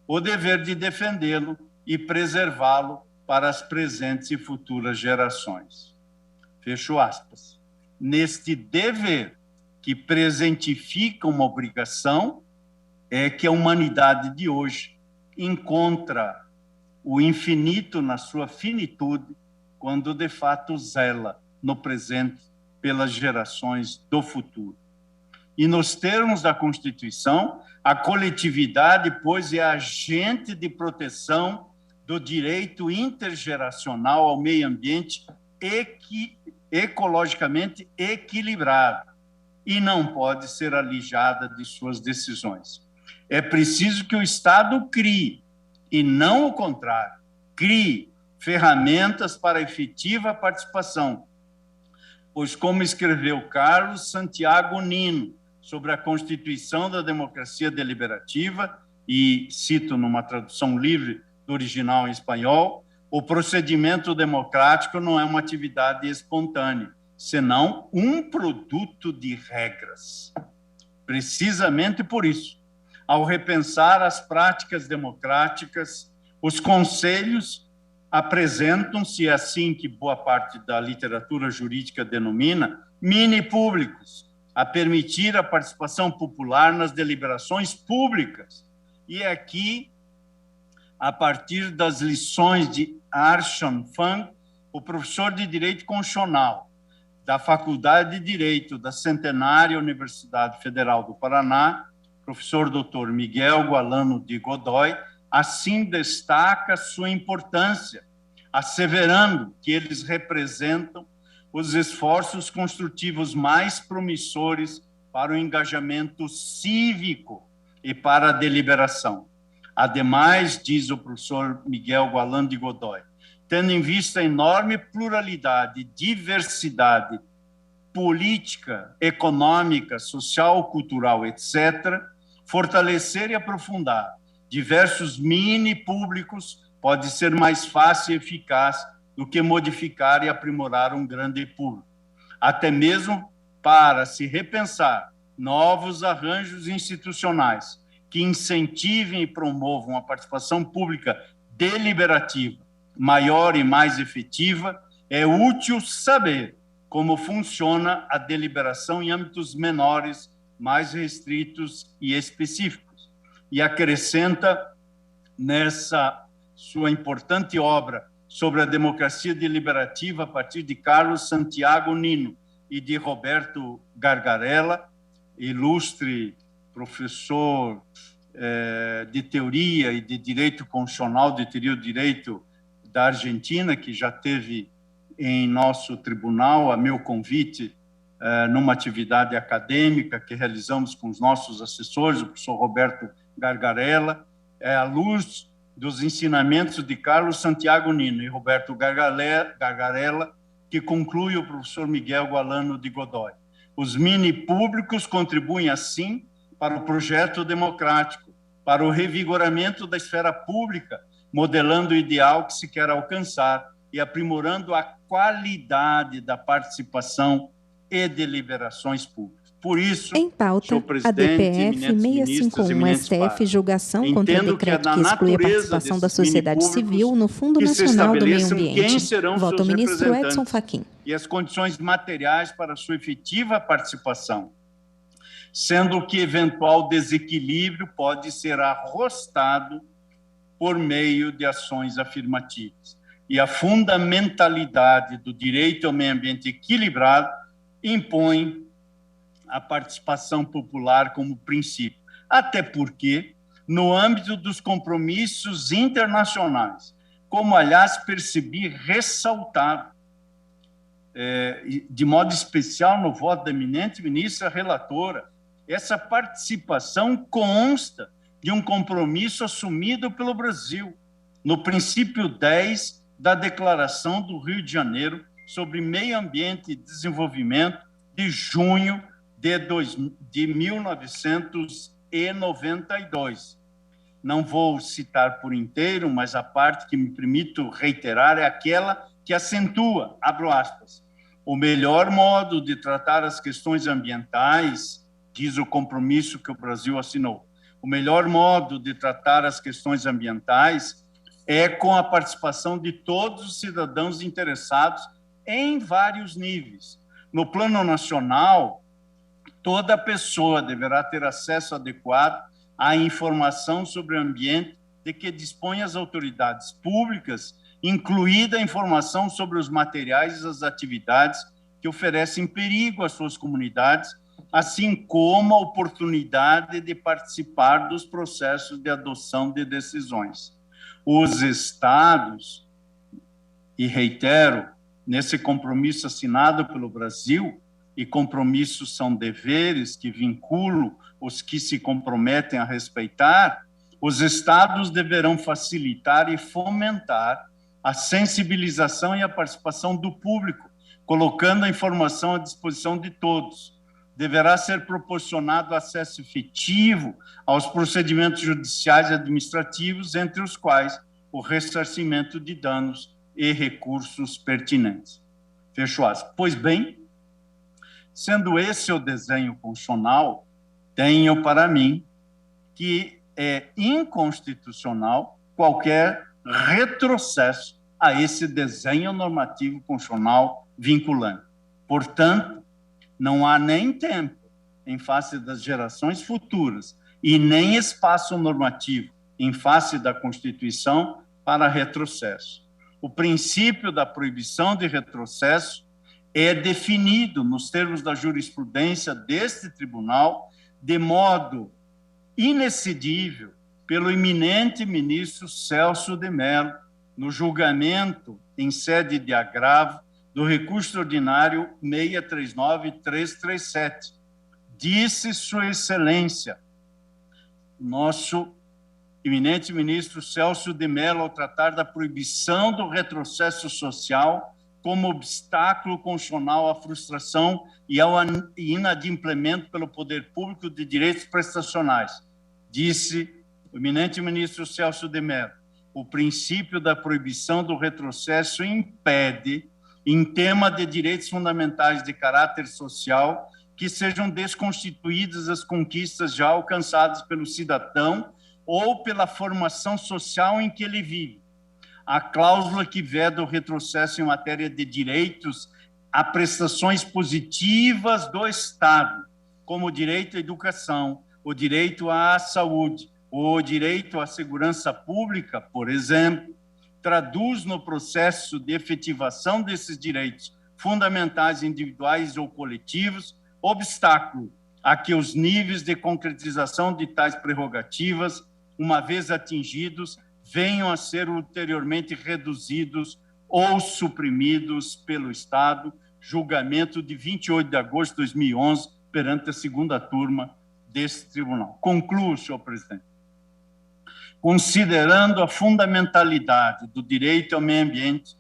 o dever de defendê-lo e preservá-lo para as presentes e futuras gerações. Fecho aspas. Neste dever que presentifica uma obrigação, é que a humanidade de hoje encontra o infinito na sua finitude, quando de fato zela no presente pelas gerações do futuro. E nos termos da Constituição, a coletividade, pois, é agente de proteção do direito intergeracional ao meio ambiente ecologicamente equilibrado e não pode ser alijada de suas decisões. É preciso que o Estado crie, e não o contrário, crie ferramentas para efetiva participação, pois, como escreveu Carlos Santiago Nino sobre a Constituição da Democracia Deliberativa, e cito numa tradução livre do original em espanhol, o procedimento democrático não é uma atividade espontânea, senão um produto de regras. Precisamente por isso, ao repensar as práticas democráticas, os conselhos apresentam-se, assim que boa parte da literatura jurídica denomina, mini-públicos, a permitir a participação popular nas deliberações públicas. E aqui, a partir das lições de Arshan Fang, o professor de Direito Constitucional da Faculdade de Direito da Centenária Universidade Federal do Paraná, professor Dr. Miguel Gualano de Godoy, assim destaca sua importância, asseverando que eles representam os esforços construtivos mais promissores para o engajamento cívico e para a deliberação. Ademais, diz o professor Miguel Gualano de Godoy, tendo em vista a enorme pluralidade, diversidade política, econômica, social, cultural, etc., fortalecer e aprofundar diversos mini-públicos pode ser mais fácil e eficaz do que modificar e aprimorar um grande público. Até mesmo para se repensar novos arranjos institucionais que incentivem e promovam a participação pública deliberativa maior e mais efetiva, é útil saber como funciona a deliberação em âmbitos menores, mais restritos e específicos. E acrescenta nessa sua importante obra sobre a democracia deliberativa a partir de Carlos Santiago Nino e de Roberto Gargarella, ilustre professor de teoria e de direito constitucional, de teoria do direito da Argentina, que já teve em nosso tribunal, a meu convite, numa atividade acadêmica que realizamos com os nossos assessores, o professor Roberto Gargarella, à luz dos ensinamentos de Carlos Santiago Nino e Roberto Gargarella, que conclui o professor Miguel Gualano de Godoy. Os mini-públicos contribuem, assim, para o projeto democrático, para o revigoramento da esfera pública, modelando o ideal que se quer alcançar e aprimorando a qualidade da participação e deliberações públicas. Por isso, em pauta, a DPF 651 STF julgação contra o decreto que exclui a participação da sociedade civil no Fundo Nacional do Meio Ambiente. Vota o ministro Edson Fachin. E as condições materiais para sua efetiva participação, sendo que eventual desequilíbrio pode ser arrostado por meio de ações afirmativas. E a fundamentalidade do direito ao meio ambiente equilibrado impõe a participação popular como princípio. Até porque, no âmbito dos compromissos internacionais, como, aliás, percebi ressaltado, de modo especial no voto da eminente ministra relatora, essa participação consta de um compromisso assumido pelo Brasil, no princípio 10 da Declaração do Rio de Janeiro sobre Meio Ambiente e Desenvolvimento, de junho de 1992. Não vou citar por inteiro, mas a parte que me permito reiterar é aquela que acentua, abro aspas, o melhor modo de tratar as questões ambientais, diz o compromisso que o Brasil assinou, o melhor modo de tratar as questões ambientais é com a participação de todos os cidadãos interessados em vários níveis. No plano nacional, toda pessoa deverá ter acesso adequado à informação sobre o ambiente de que dispõem as autoridades públicas, incluída a informação sobre os materiais e as atividades que oferecem perigo às suas comunidades, assim como a oportunidade de participar dos processos de adoção de decisões. Os estados, e reitero, nesse compromisso assinado pelo Brasil, e compromissos são deveres que vinculam os que se comprometem a respeitar, os estados deverão facilitar e fomentar a sensibilização e a participação do público, colocando a informação à disposição de todos. Deverá ser proporcionado acesso efetivo aos procedimentos judiciais e administrativos, entre os quais o ressarcimento de danos e recursos pertinentes. Fecho aspas. Pois bem, sendo esse o desenho constitucional, tenho para mim que é inconstitucional qualquer retrocesso a esse desenho normativo constitucional vinculante. Portanto, não há nem tempo, em face das gerações futuras, e nem espaço normativo, em face da Constituição, para retrocesso. O princípio da proibição de retrocesso é definido nos termos da jurisprudência deste tribunal de modo inexcedível pelo eminente ministro Celso de Mello, no julgamento em sede de agravo do recurso ordinário 639-337. Disse Sua Excelência, nosso eminente ministro Celso de Mello, ao tratar da proibição do retrocesso social como obstáculo constitucional à frustração e ao inadimplemento pelo poder público de direitos prestacionais. Disse o eminente ministro Celso de Mello, o princípio da proibição do retrocesso impede, em tema de direitos fundamentais de caráter social, que sejam desconstituídas as conquistas já alcançadas pelo cidadão ou pela formação social em que ele vive. A cláusula que veda o retrocesso em matéria de direitos a prestações positivas do Estado, como o direito à educação, o direito à saúde, o direito à segurança pública, por exemplo, traduz no processo de efetivação desses direitos fundamentais individuais ou coletivos obstáculo a que os níveis de concretização de tais prerrogativas, uma vez atingidos, venham a ser ulteriormente reduzidos ou suprimidos pelo Estado, julgamento de 28 de agosto de 2011, perante a segunda turma desse tribunal. Concluo, senhor presidente. Considerando a fundamentalidade do direito ao meio ambiente,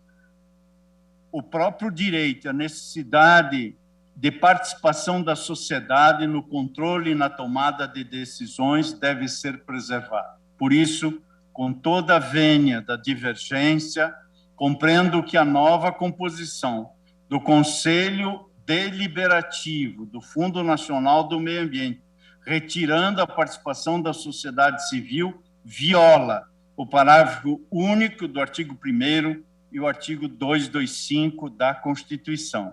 o próprio direito, a necessidade de participação da sociedade no controle e na tomada de decisões deve ser preservado. Por isso, com toda a vênia da divergência, compreendo que a nova composição do Conselho Deliberativo do Fundo Nacional do Meio Ambiente, retirando a participação da sociedade civil, viola o parágrafo único do artigo 1º e o artigo 225 da Constituição.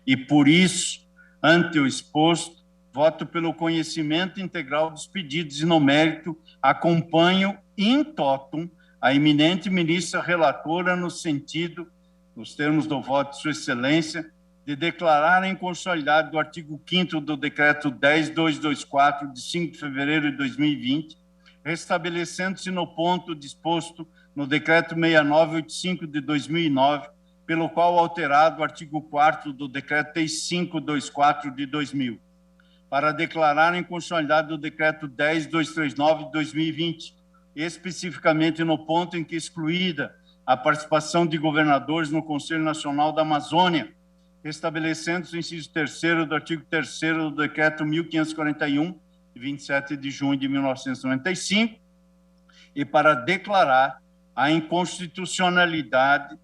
E, por isso, ante o exposto, voto pelo conhecimento integral dos pedidos e, no mérito, acompanho in totum a eminente ministra relatora no sentido, nos termos do voto de Sua Excelência, de declarar a inconstitucionalidade do artigo 5º do Decreto 10.224, de 5 de fevereiro de 2020, restabelecendo-se no ponto disposto no Decreto 6985 de 2009, pelo qual alterado o artigo 4º do Decreto 3524 de 2000, para declarar a inconstitucionalidade do Decreto 10.239 de 2020, especificamente no ponto em que excluída a participação de governadores no Conselho Nacional da Amazônia, estabelecendo-se o inciso 3º do artigo 3º do Decreto 1541, de 27 de junho de 1995, e para declarar a inconstitucionalidade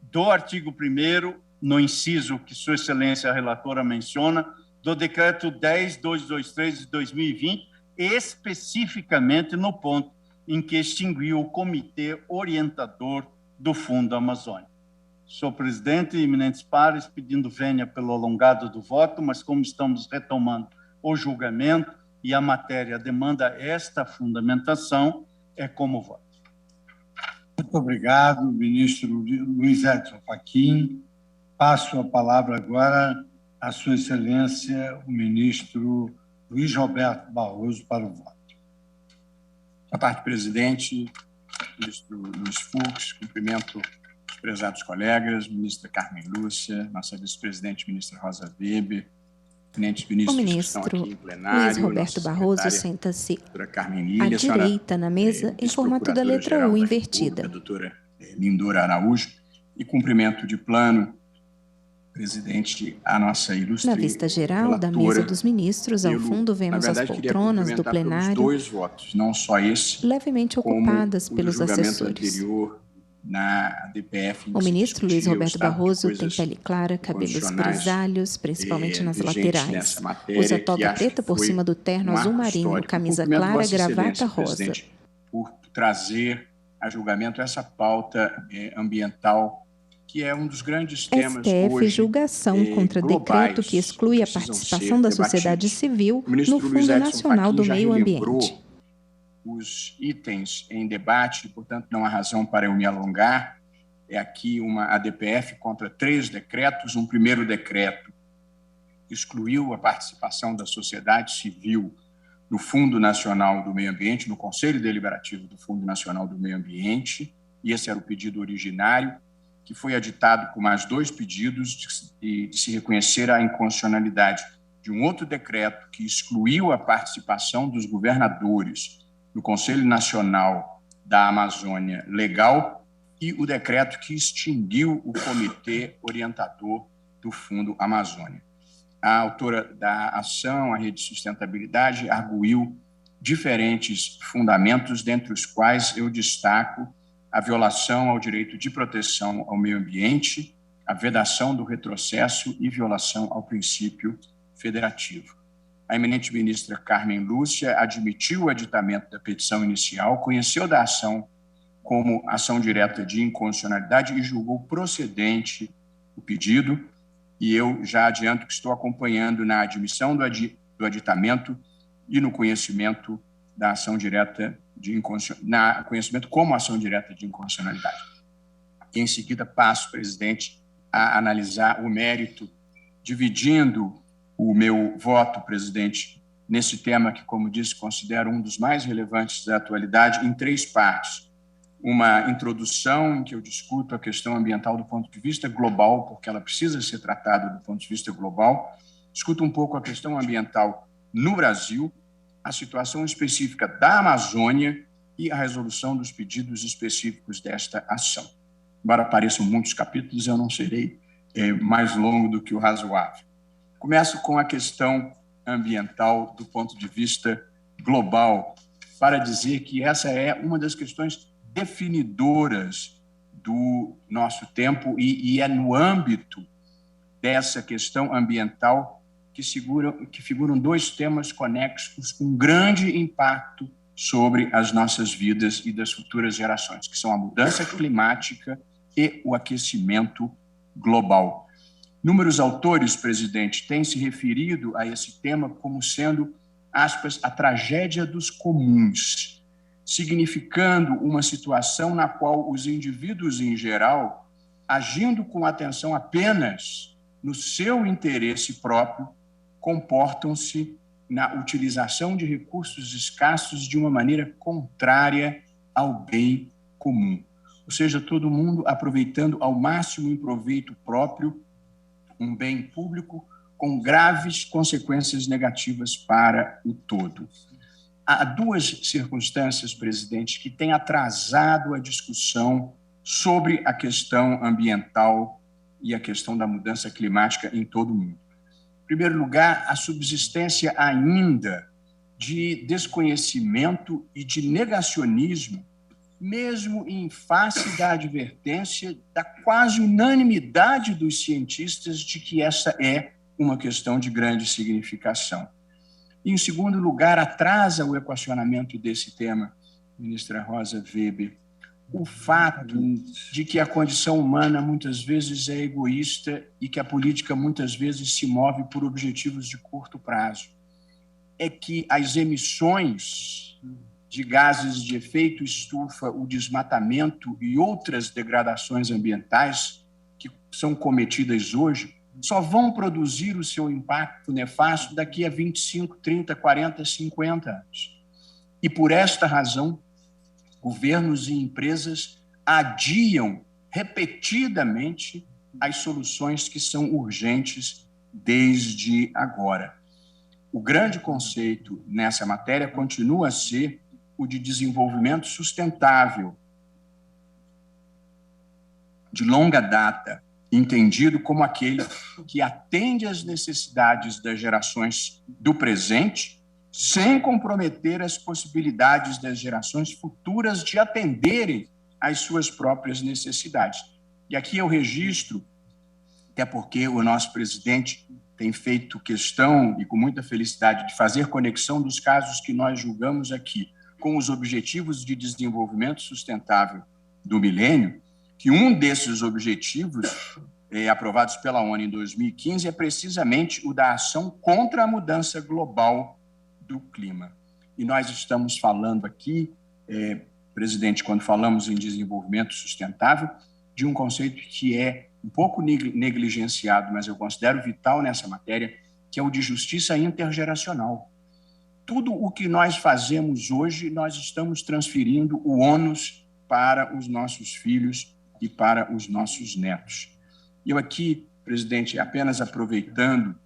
do artigo 1º, no inciso que Sua Excelência a relatora menciona, do Decreto 10.223 de 2020, especificamente no ponto em que extinguiu o Comitê Orientador do Fundo Amazônia. Senhor presidente e eminentes pares, pedindo vênia pelo alongado do voto, mas como estamos retomando o julgamento e a matéria demanda esta fundamentação, é como voto. Muito obrigado, ministro Luiz Edson Fachin. Passo a palavra agora à Sua Excelência, o ministro Luiz Roberto Barroso, para o voto. Boa tarde, presidente, ministro Luiz Fux, cumprimento os prezados colegas, ministra Carmen Lúcia, nossa vice-presidente, ministra Rosa Weber, eminentes ministros que estão aqui em plenário, Luiz Roberto Barroso senta-se à direita na mesa em formato da letra U invertida. Doutora Lindora Araújo, e cumprimento de plano, presidente, a nossa ilustre Na vista geral da mesa dos ministros, ao fundo vemos as poltronas do plenário, dois votos, não só esse, levemente ocupadas pelos assessores. Anterior, na DPF, o ministro Luiz Roberto Barroso tem pele clara, cabelos grisalhos, principalmente nas laterais. Usa toga preta por cima do terno azul marinho, camisa clara, gravata rosa. Por trazer a julgamento essa pauta ambiental, que é um dos grandes temas STF hoje, julgação contra decreto que exclui a participação da sociedade civil no Fundo Nacional do Meio Ambiente. Os itens em debate, portanto, não há razão para eu me alongar. É aqui uma ADPF contra 3 decretos. Um primeiro decreto excluiu a participação da sociedade civil no Fundo Nacional do Meio Ambiente, no Conselho Deliberativo do Fundo Nacional do Meio Ambiente, e esse era o pedido originário, que foi aditado com mais 2 pedidos de se reconhecer a inconstitucionalidade de um outro decreto que excluiu a participação dos governadores no Conselho Nacional da Amazônia Legal e o decreto que extinguiu o Comitê Orientador do Fundo Amazônia. A autora da ação, a Rede de Sustentabilidade, arguiu diferentes fundamentos, dentre os quais eu destaco a violação ao direito de proteção ao meio ambiente, a vedação do retrocesso e violação ao princípio federativo. A eminente ministra Carmen Lúcia admitiu o aditamento da petição inicial, conheceu da ação como ação direta de inconstitucionalidade e julgou procedente o pedido, e eu já adianto que estou acompanhando na admissão do aditamento e no conhecimento da ação direta de inconstitucionalidade, conhecimento como ação direta de inconstitucionalidade. E, em seguida, passo, presidente, a analisar o mérito, dividindo o meu voto, presidente, nesse tema que, como disse, considero um dos mais relevantes da atualidade, em 3 partes. Uma introdução em que eu discuto a questão ambiental do ponto de vista global, porque ela precisa ser tratada do ponto de vista global. Discuto um pouco a questão ambiental no Brasil, a situação específica da Amazônia e a resolução dos pedidos específicos desta ação. Embora apareçam muitos capítulos, eu não serei mais longo do que o razoável. Começo com a questão ambiental do ponto de vista global, para dizer que essa é uma das questões definidoras do nosso tempo e é no âmbito dessa questão ambiental que figuram 2 temas conexos com grande impacto sobre as nossas vidas e das futuras gerações, que são a mudança climática e o aquecimento global. Inúmeros autores, presidente, têm se referido a esse tema como sendo, aspas, a tragédia dos comuns, significando uma situação na qual os indivíduos, em geral, agindo com atenção apenas no seu interesse próprio, comportam-se na utilização de recursos escassos de uma maneira contrária ao bem comum. Ou seja, todo mundo aproveitando ao máximo em proveito próprio um bem público com graves consequências negativas para o todo. Há 2 circunstâncias, presidente, que têm atrasado a discussão sobre a questão ambiental e a questão da mudança climática em todo o mundo. Em primeiro lugar, a subsistência ainda de desconhecimento e de negacionismo, mesmo em face da advertência da quase unanimidade dos cientistas de que essa é uma questão de grande significação. E, em segundo lugar, atrasa o equacionamento desse tema, ministra Rosa Weber, o fato de que a condição humana muitas vezes é egoísta e que a política muitas vezes se move por objetivos de curto prazo. É que as emissões de gases de efeito estufa, o desmatamento e outras degradações ambientais que são cometidas hoje só vão produzir o seu impacto nefasto daqui a 25, 30, 40, 50 anos. E por esta razão, governos e empresas adiam repetidamente as soluções que são urgentes desde agora. O grande conceito nessa matéria continua a ser o de desenvolvimento sustentável, de longa data, entendido como aquele que atende às necessidades das gerações do presente, sem comprometer as possibilidades das gerações futuras de atenderem às suas próprias necessidades. E aqui eu registro, até porque o nosso presidente tem feito questão, e com muita felicidade, de fazer conexão dos casos que nós julgamos aqui com os Objetivos de Desenvolvimento Sustentável do Milênio, que um desses objetivos, aprovados pela ONU em 2015, é precisamente o da ação contra a mudança global do clima. E nós estamos falando aqui, presidente, quando falamos em desenvolvimento sustentável, de um conceito que é um pouco negligenciado, mas eu considero vital nessa matéria, que é o de justiça intergeracional. Tudo o que nós fazemos hoje, nós estamos transferindo o ônus para os nossos filhos e para os nossos netos. E eu aqui, presidente, apenas aproveitando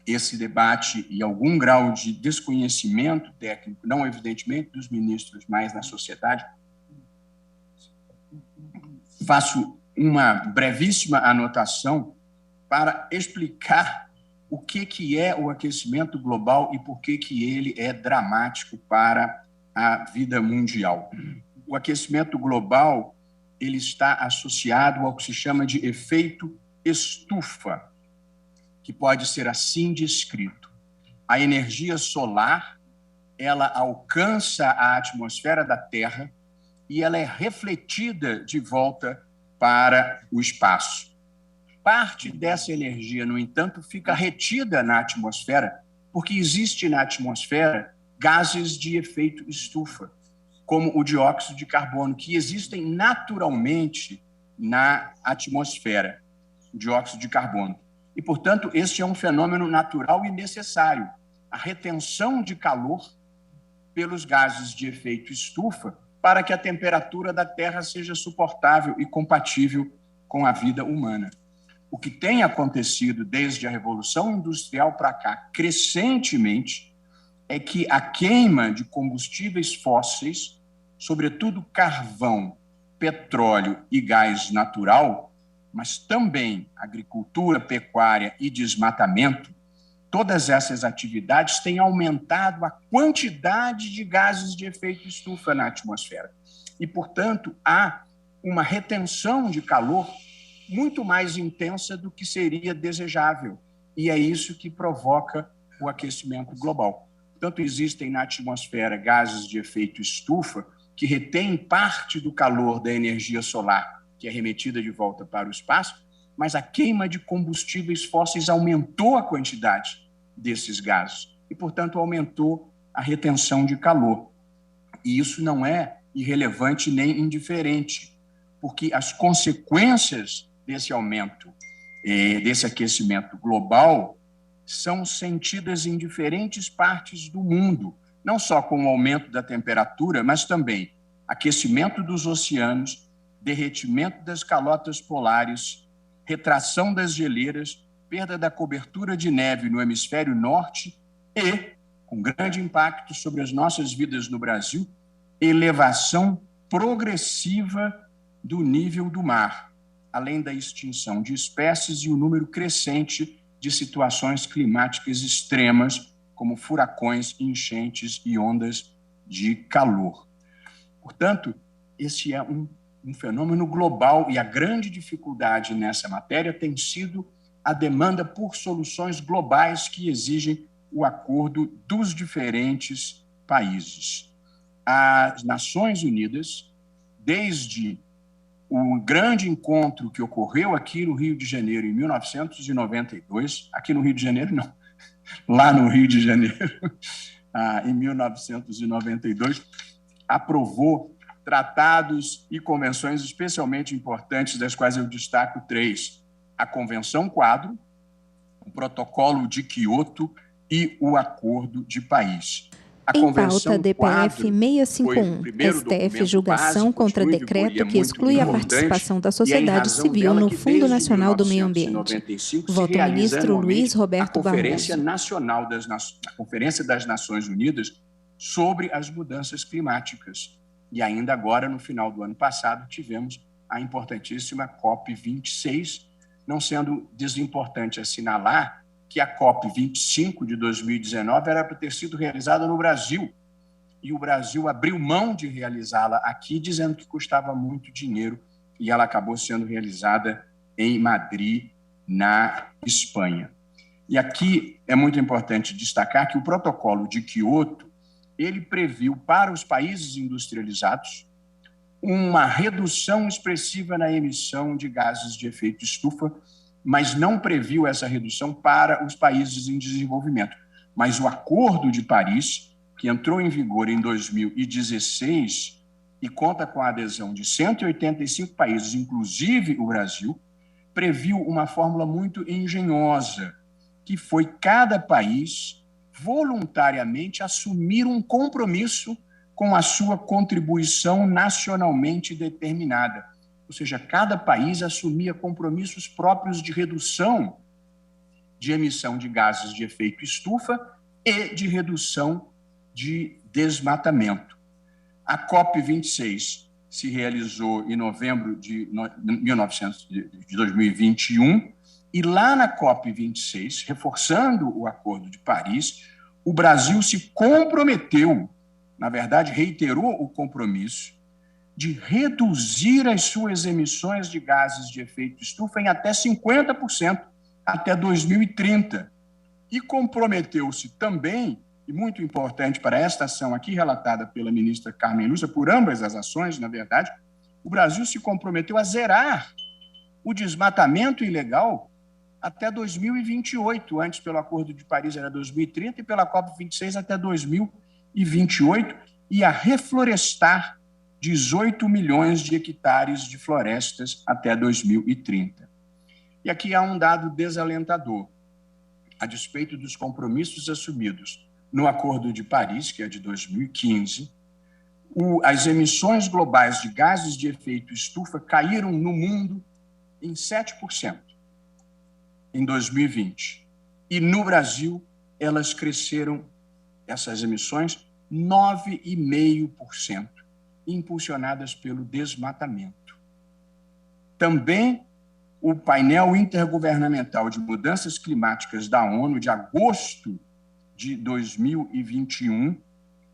esse debate e algum grau de desconhecimento técnico, não evidentemente dos ministros, mas na sociedade, faço uma brevíssima anotação para explicar o que é o aquecimento global e por que ele é dramático para a vida mundial. O aquecimento global ele está associado ao que se chama de efeito estufa, que pode ser assim descrito. A energia solar, ela alcança a atmosfera da Terra e ela é refletida de volta para o espaço. Parte dessa energia, no entanto, fica retida na atmosfera, porque existe na atmosfera gases de efeito estufa, como o dióxido de carbono, que existem naturalmente na atmosfera, o dióxido de carbono. E, portanto, este é um fenômeno natural e necessário. a retenção de calor pelos gases de efeito estufa para que a temperatura da Terra seja suportável e compatível com a vida humana. O que tem acontecido desde a Revolução Industrial para cá, crescentemente, é que a queima de combustíveis fósseis, sobretudo carvão, petróleo e gás natural, mas também agricultura, pecuária e desmatamento, todas essas atividades têm aumentado a quantidade de gases de efeito estufa na atmosfera. E, portanto, há uma retenção de calor muito mais intensa do que seria desejável. E é isso que provoca o aquecimento global. Portanto, existem na atmosfera gases de efeito estufa que retêm parte do calor da energia solar, que é remetida de volta para o espaço, mas a queima de combustíveis fósseis aumentou a quantidade desses gases e, portanto, aumentou a retenção de calor. E isso não é irrelevante nem indiferente, porque as consequências desse aumento, desse aquecimento global, são sentidas em diferentes partes do mundo, não só com o aumento da temperatura, mas também aquecimento dos oceanos, derretimento das calotas polares, retração das geleiras, perda da cobertura de neve no hemisfério norte e, com grande impacto sobre as nossas vidas no Brasil, elevação progressiva do nível do mar, além da extinção de espécies e o número crescente de situações climáticas extremas, como furacões, enchentes e ondas de calor. Portanto, esse é um fenômeno global e a grande dificuldade nessa matéria tem sido a demanda por soluções globais que exigem o acordo dos diferentes países. As Nações Unidas, desde o grande encontro que ocorreu aqui no Rio de Janeiro em 1992, aqui no Rio de Janeiro não, lá no Rio de Janeiro, em 1992, aprovou tratados e convenções especialmente importantes, das quais eu destaco 3. A Convenção Quadro, o Protocolo de Quioto e o Acordo de Paris. Em pauta, DPF 651, STF julgação contra decreto que exclui a participação da sociedade civil no Fundo Nacional do Meio Ambiente. Voto o ministro Luiz Roberto Barroso. A Conferência das Nações Unidas sobre as mudanças climáticas. E ainda agora, no final do ano passado, tivemos a importantíssima COP26, não sendo desimportante assinalar que a COP25 de 2019 era para ter sido realizada no Brasil. E o Brasil abriu mão de realizá-la aqui, dizendo que custava muito dinheiro, e ela acabou sendo realizada em Madrid, na Espanha. E aqui é muito importante destacar que o protocolo de Quioto, ele previu para os países industrializados uma redução expressiva na emissão de gases de efeito estufa, mas não previu essa redução para os países em desenvolvimento. Mas o Acordo de Paris, que entrou em vigor em 2016 e conta com a adesão de 185 países, inclusive o Brasil, previu uma fórmula muito engenhosa, que foi cada país voluntariamente assumir um compromisso com a sua contribuição nacionalmente determinada. Ou seja, cada país assumia compromissos próprios de redução de emissão de gases de efeito estufa e de redução de desmatamento. A COP26 se realizou em novembro de 2021 e lá na COP26, reforçando o Acordo de Paris, o Brasil se comprometeu, na verdade, reiterou o compromisso de reduzir as suas emissões de gases de efeito estufa em até 50% até 2030. E comprometeu-se também, e muito importante para esta ação aqui relatada pela ministra Carmen Lúcia, por ambas as ações, na verdade, o Brasil se comprometeu a zerar o desmatamento ilegal até 2028, antes pelo Acordo de Paris era 2030 e pela COP26 até 2028, e a reflorestar 18 milhões de hectares de florestas até 2030. E aqui há um dado desalentador. a despeito dos compromissos assumidos no Acordo de Paris, que é de 2015, as emissões globais de gases de efeito estufa caíram no mundo em 7% em 2020. E no Brasil, elas cresceram, essas emissões, 9,5%, impulsionadas pelo desmatamento. Também o painel intergovernamental de mudanças climáticas da ONU, de agosto de 2021,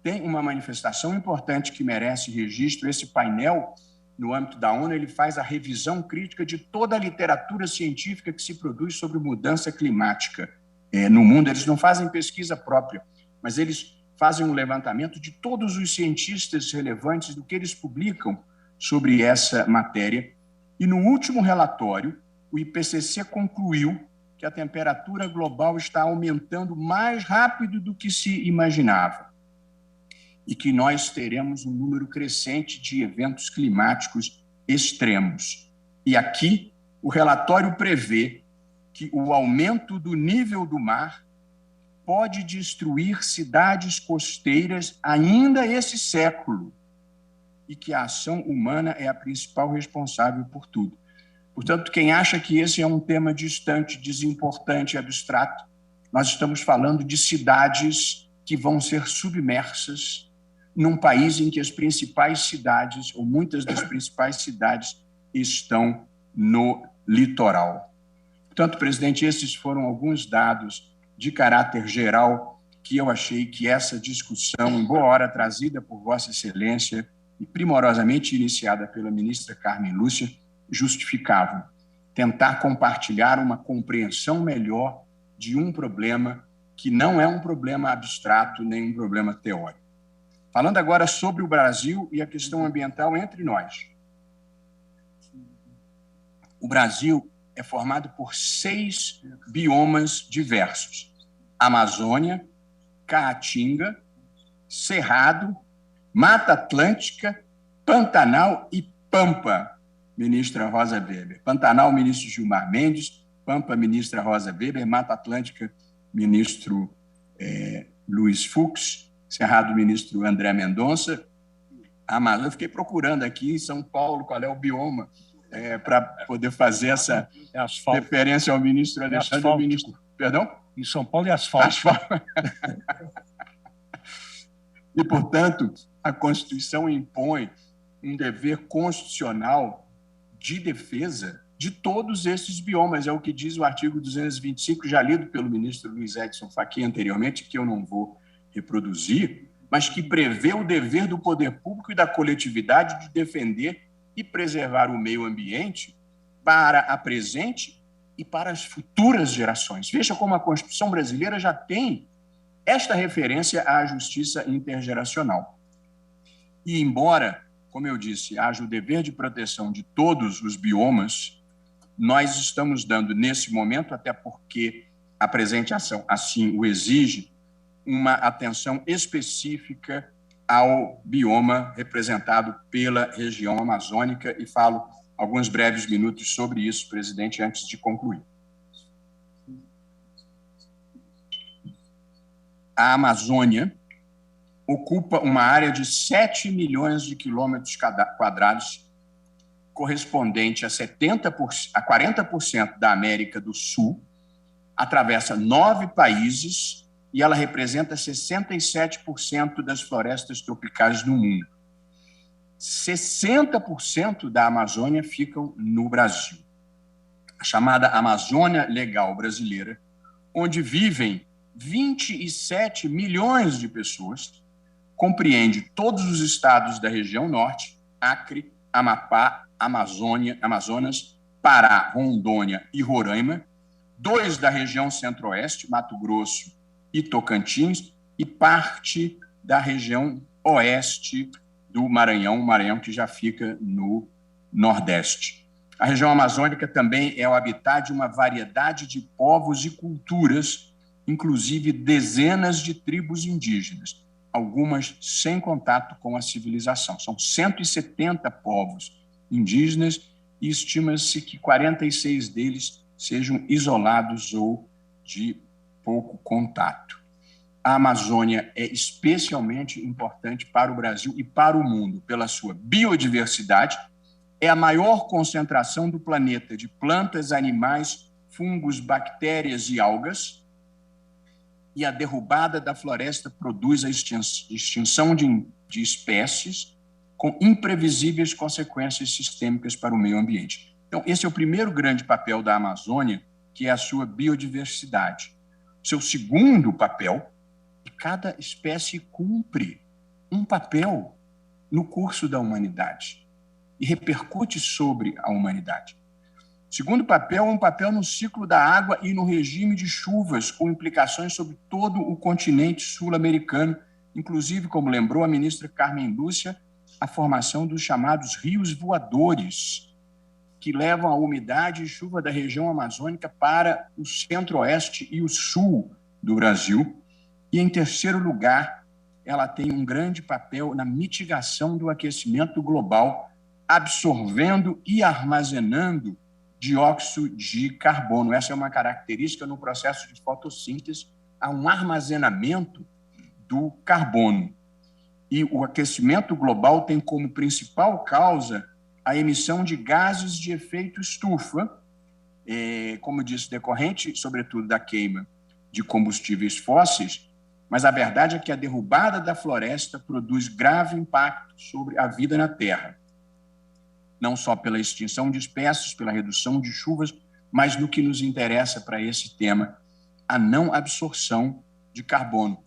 tem uma manifestação importante que merece registro. Esse painel, no âmbito da ONU, ele faz a revisão crítica de toda a literatura científica que se produz sobre mudança climática no mundo. Eles não fazem pesquisa própria, mas eles fazem um levantamento de todos os cientistas relevantes do que eles publicam sobre essa matéria. E no último relatório, o IPCC concluiu que a temperatura global está aumentando mais rápido do que se imaginava e que nós teremos um número crescente de eventos climáticos extremos. E aqui, o relatório prevê que o aumento do nível do mar pode destruir cidades costeiras ainda esse século e que a ação humana é a principal responsável por tudo. Portanto, quem acha que esse é um tema distante, desimportante, abstrato, nós estamos falando de cidades que vão ser submersas num país em que as principais cidades, ou muitas das principais cidades, estão no litoral. Portanto, presidente, esses foram alguns dados de caráter geral que eu achei que essa discussão, em boa hora trazida por Vossa Excelência e primorosamente iniciada pela ministra Carmen Lúcia, justificavam. Tentar compartilhar uma compreensão melhor de um problema que não é um problema abstrato nem um problema teórico. Falando agora sobre o Brasil e a questão ambiental entre nós. O Brasil é formado por 6 biomas diversos: Amazônia, Caatinga, Cerrado, Mata Atlântica, Pantanal e Pampa, ministra Rosa Weber. Pantanal, ministro Gilmar Mendes; Pampa, ministra Rosa Weber; Mata Atlântica, ministro Luiz Fux; Cerrado, ministro André Mendonça. Eu fiquei procurando aqui em São Paulo qual é o bioma para poder fazer essa referência ao ministro Alexandre. Ministro, perdão? Em São Paulo é asfalto. E, portanto, a Constituição impõe um dever constitucional de defesa de todos esses biomas. É o que diz o artigo 225, já lido pelo ministro Luiz Edson Fachin anteriormente, que eu não vou reproduzir, mas que prevê o dever do poder público e da coletividade de defender e preservar o meio ambiente para a presente e para as futuras gerações. Veja como a Constituição brasileira já tem esta referência à justiça intergeracional. E, embora, como eu disse, haja o dever de proteção de todos os biomas, nós estamos dando, nesse momento, até porque a presente ação assim o exige, uma atenção específica ao bioma representado pela região amazônica, e falo alguns breves minutos sobre isso, presidente, antes de concluir. A Amazônia ocupa uma área de 7 milhões de quilômetros quadrados, correspondente a 40% da América do Sul, atravessa 9 países e ela representa 67% das florestas tropicais no mundo. 60% da Amazônia ficam no Brasil. A chamada Amazônia Legal Brasileira, onde vivem 27 milhões de pessoas, compreende todos os estados da região norte, Acre, Amapá, Amazonas, Pará, Rondônia e Roraima, 2 da região centro-oeste, Mato Grosso e Tocantins, e parte da região oeste do Maranhão que já fica no nordeste. A região amazônica também é o habitat de uma variedade de povos e culturas, inclusive dezenas de tribos indígenas, algumas sem contato com a civilização. São 170 povos indígenas e estima-se que 46 deles sejam isolados ou de pouco contato. A Amazônia é especialmente importante para o Brasil e para o mundo pela sua biodiversidade. É a maior concentração do planeta de plantas, animais, fungos, bactérias e algas. E a derrubada da floresta produz a extinção de espécies com imprevisíveis consequências sistêmicas para o meio ambiente. Então, esse é o primeiro grande papel da Amazônia, que é a sua biodiversidade. Seu segundo papel, cada espécie cumpre um papel no curso da humanidade e repercute sobre a humanidade. O segundo papel é um papel no ciclo da água e no regime de chuvas, com implicações sobre todo o continente sul-americano, inclusive, como lembrou a ministra Carmen Lúcia, a formação dos chamados rios voadores, que levam a umidade e chuva da região amazônica para o centro-oeste e o sul do Brasil. E, em terceiro lugar, ela tem um grande papel na mitigação do aquecimento global, absorvendo e armazenando dióxido de carbono. Essa é uma característica no processo de fotossíntese, há um armazenamento do carbono. E o aquecimento global tem como principal causa a emissão de gases de efeito estufa, como disse, decorrente, sobretudo, da queima de combustíveis fósseis, mas a verdade é que a derrubada da floresta produz grave impacto sobre a vida na Terra, não só pela extinção de espécies, pela redução de chuvas, mas no que nos interessa para esse tema, a não absorção de carbono.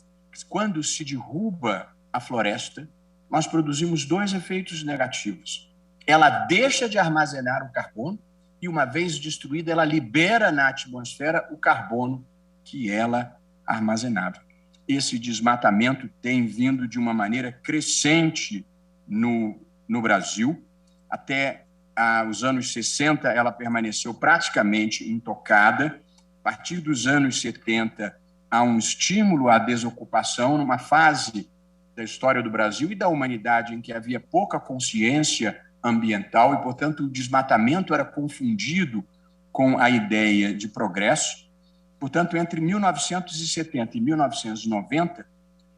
Quando se derruba a floresta, nós produzimos dois efeitos negativos. Ela deixa de armazenar o carbono e, uma vez destruída, ela libera na atmosfera o carbono que ela armazenava. Esse desmatamento tem vindo de uma maneira crescente no Brasil. Até os anos 60, ela permaneceu praticamente intocada. A partir dos anos 70, há um estímulo à desocupação, numa fase da história do Brasil e da humanidade em que havia pouca consciência ambiental e, portanto, o desmatamento era confundido com a ideia de progresso. Portanto, entre 1970 e 1990,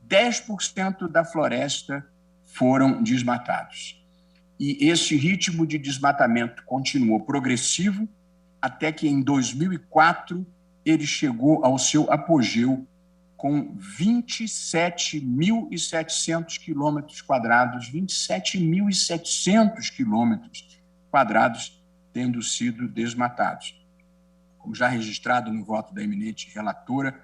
10% da floresta foram desmatados. E esse ritmo de desmatamento continuou progressivo até que, em 2004, ele chegou ao seu apogeu com 27.700 quilômetros quadrados, 27.700 quilômetros quadrados tendo sido desmatados. Como já registrado no voto da eminente relatora,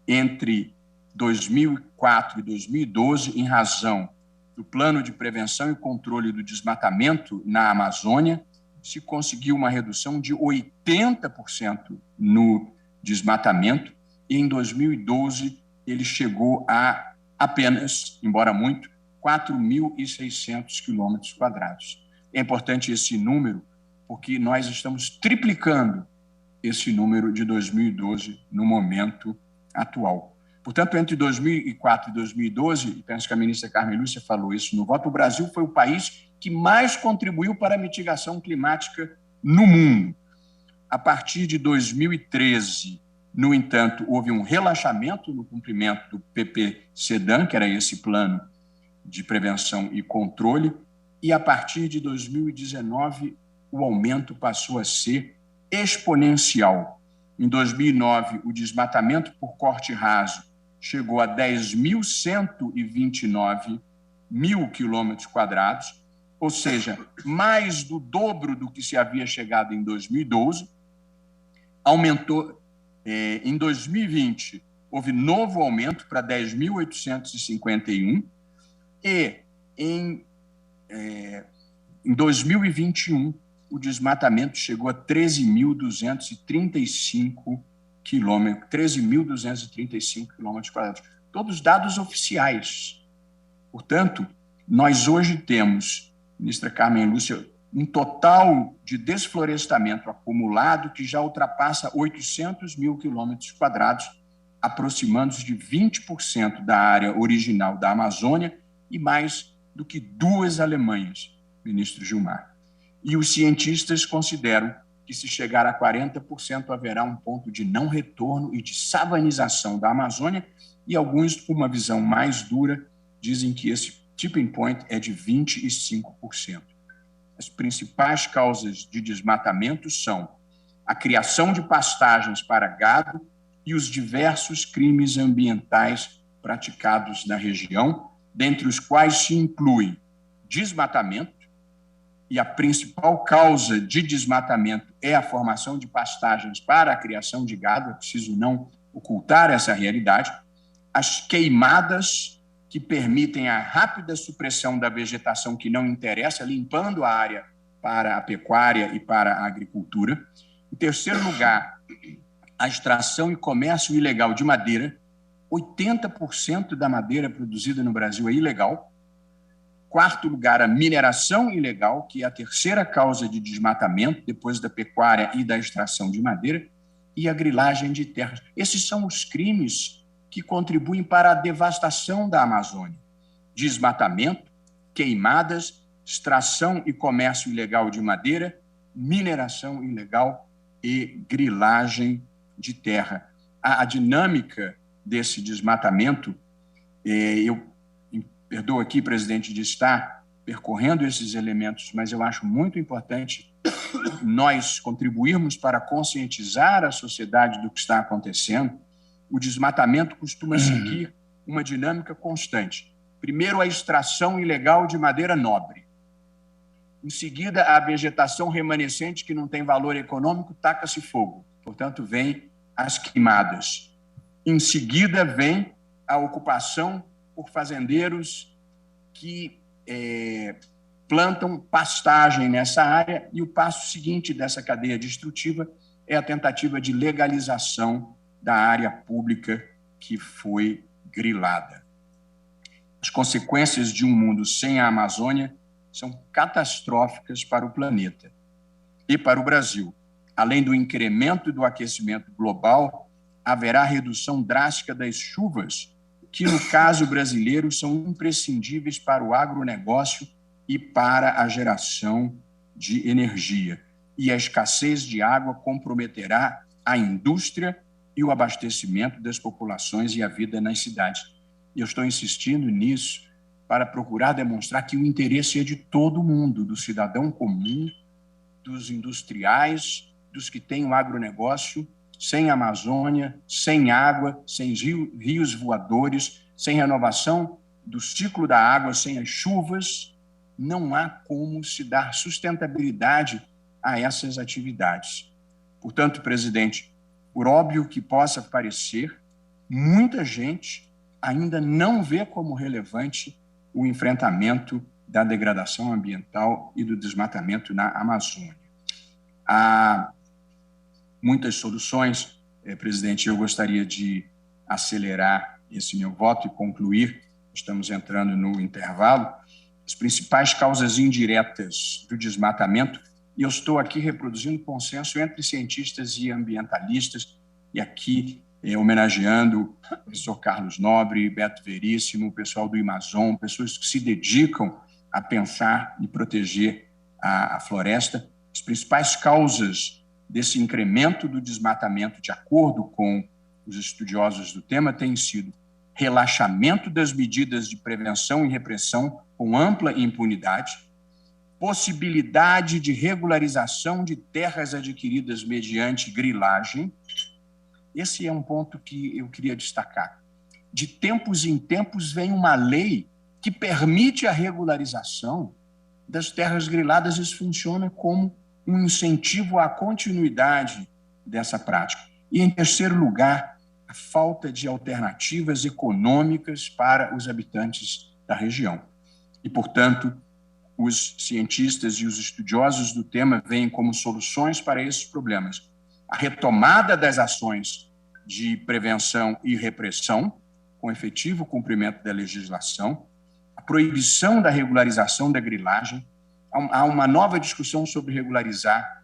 entre 2004 e 2012, em razão do Plano de Prevenção e Controle do Desmatamento na Amazônia, se conseguiu uma redução de 80% no desmatamento, e em 2012 ele chegou a apenas, embora muito, 4.600 quilômetros quadrados. É importante esse número, porque nós estamos triplicando esse número de 2012 no momento atual. Portanto, entre 2004 e 2012, e penso que a ministra Carmen Lúcia falou isso no voto, o Brasil foi o país que mais contribuiu para a mitigação climática no mundo. A partir de 2013, no entanto, houve um relaxamento no cumprimento do PPCDAN, que era esse plano de prevenção e controle, e a partir de 2019, o aumento passou a ser exponencial. Em 2009, o desmatamento por corte raso chegou a 10.129 mil quilômetros quadrados, ou seja, mais do dobro do que se havia chegado em 2012. Aumentou, em 2020, houve novo aumento para 10.851, e em 2021, o desmatamento chegou a 13.235 quilômetros quadrados. Todos dados oficiais. Portanto, nós hoje temos, ministra Carmen Lúcia, um total de desflorestamento acumulado que já ultrapassa 800 mil quilômetros quadrados, aproximando-se de 20% da área original da Amazônia e mais do que 2 Alemanhas, ministro Gilmar. E os cientistas consideram que, se chegar a 40%, haverá um ponto de não retorno e de savanização da Amazônia, e alguns, com uma visão mais dura, dizem que esse tipping point é de 25%. As principais causas de desmatamento são a criação de pastagens para gado e os diversos crimes ambientais praticados na região, dentre os quais se incluem desmatamento, e a principal causa de desmatamento é a formação de pastagens para a criação de gado, é preciso não ocultar essa realidade, as queimadas, que permitem a rápida supressão da vegetação que não interessa, limpando a área para a pecuária e para a agricultura. Em terceiro lugar, a extração e comércio ilegal de madeira. 80% da madeira produzida no Brasil é ilegal. Quarto lugar, a mineração ilegal, que é a terceira causa de desmatamento, depois da pecuária e da extração de madeira, e a grilagem de terras. Esses são os crimes que contribuem para a devastação da Amazônia. Desmatamento, queimadas, extração e comércio ilegal de madeira, mineração ilegal e grilagem de terra. A dinâmica desse desmatamento, eu perdoa aqui, presidente, de estar percorrendo esses elementos, mas eu acho muito importante nós contribuirmos para conscientizar a sociedade do que está acontecendo. O desmatamento costuma seguir uma dinâmica constante. Primeiro, a extração ilegal de madeira nobre. Em seguida, a vegetação remanescente, que não tem valor econômico, taca-se fogo. Portanto, vem as queimadas. Em seguida, vem a ocupação por fazendeiros que plantam pastagem nessa área, e o passo seguinte dessa cadeia destrutiva é a tentativa de legalização da área pública que foi grilada. As consequências de um mundo sem a Amazônia são catastróficas para o planeta e para o Brasil. Além do incremento do aquecimento global, haverá redução drástica das chuvas, que, no caso brasileiro, são imprescindíveis para o agronegócio e para a geração de energia. E a escassez de água comprometerá a indústria e o abastecimento das populações e a vida nas cidades. E eu estou insistindo nisso para procurar demonstrar que o interesse é de todo mundo, do cidadão comum, dos industriais, dos que têm o agronegócio. Sem Amazônia, sem água, sem rios voadores, sem renovação do ciclo da água, sem as chuvas, não há como se dar sustentabilidade a essas atividades. Portanto, presidente, por óbvio que possa parecer, muita gente ainda não vê como relevante o enfrentamento da degradação ambiental e do desmatamento na Amazônia. Há muitas soluções, presidente. Eu gostaria de acelerar esse meu voto e concluir. Estamos entrando no intervalo. As principais causas indiretas do desmatamento, e eu estou aqui reproduzindo consenso entre cientistas e ambientalistas, e aqui homenageando o professor Carlos Nobre, Beto Veríssimo, o pessoal do Amazon, pessoas que se dedicam a pensar e proteger a floresta. As principais causas desse incremento do desmatamento, de acordo com os estudiosos do tema, têm sido relaxamento das medidas de prevenção e repressão com ampla impunidade, possibilidade de regularização de terras adquiridas mediante grilagem. Esse é um ponto que eu queria destacar. De tempos em tempos vem uma lei que permite a regularização das terras griladas. Isso funciona como um incentivo à continuidade dessa prática. E, em terceiro lugar, a falta de alternativas econômicas para os habitantes da região. E, portanto, os cientistas e os estudiosos do tema veem como soluções para esses problemas a retomada das ações de prevenção e repressão, com efetivo cumprimento da legislação, a proibição da regularização da grilagem. Há uma nova discussão sobre regularizar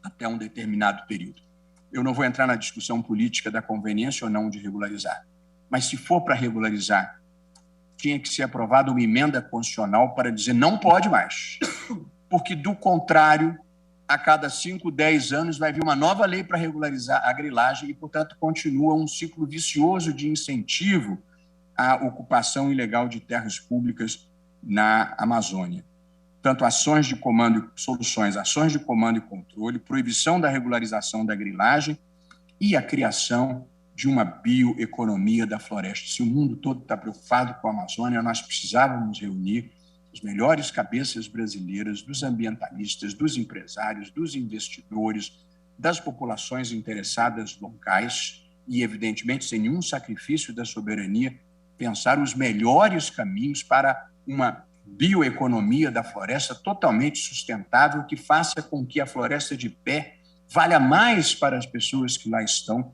até um determinado período. Eu não vou entrar na discussão política da conveniência ou não de regularizar, mas se for para regularizar, tinha que ser aprovada uma emenda constitucional para dizer não pode mais, porque, do contrário, a cada 5, 10 anos vai vir uma nova lei para regularizar a grilagem e, portanto, continua um ciclo vicioso de incentivo à ocupação ilegal de terras públicas na Amazônia. Tanto ações de comando e soluções, ações de comando e controle, proibição da regularização da grilagem e a criação de uma bioeconomia da floresta. Se o mundo todo está preocupado com a Amazônia, nós precisávamos reunir as melhores cabeças brasileiras, dos ambientalistas, dos empresários, dos investidores, das populações interessadas locais e, evidentemente, sem nenhum sacrifício da soberania, pensar os melhores caminhos para uma bioeconomia da floresta totalmente sustentável que faça com que a floresta de pé valha mais para as pessoas que lá estão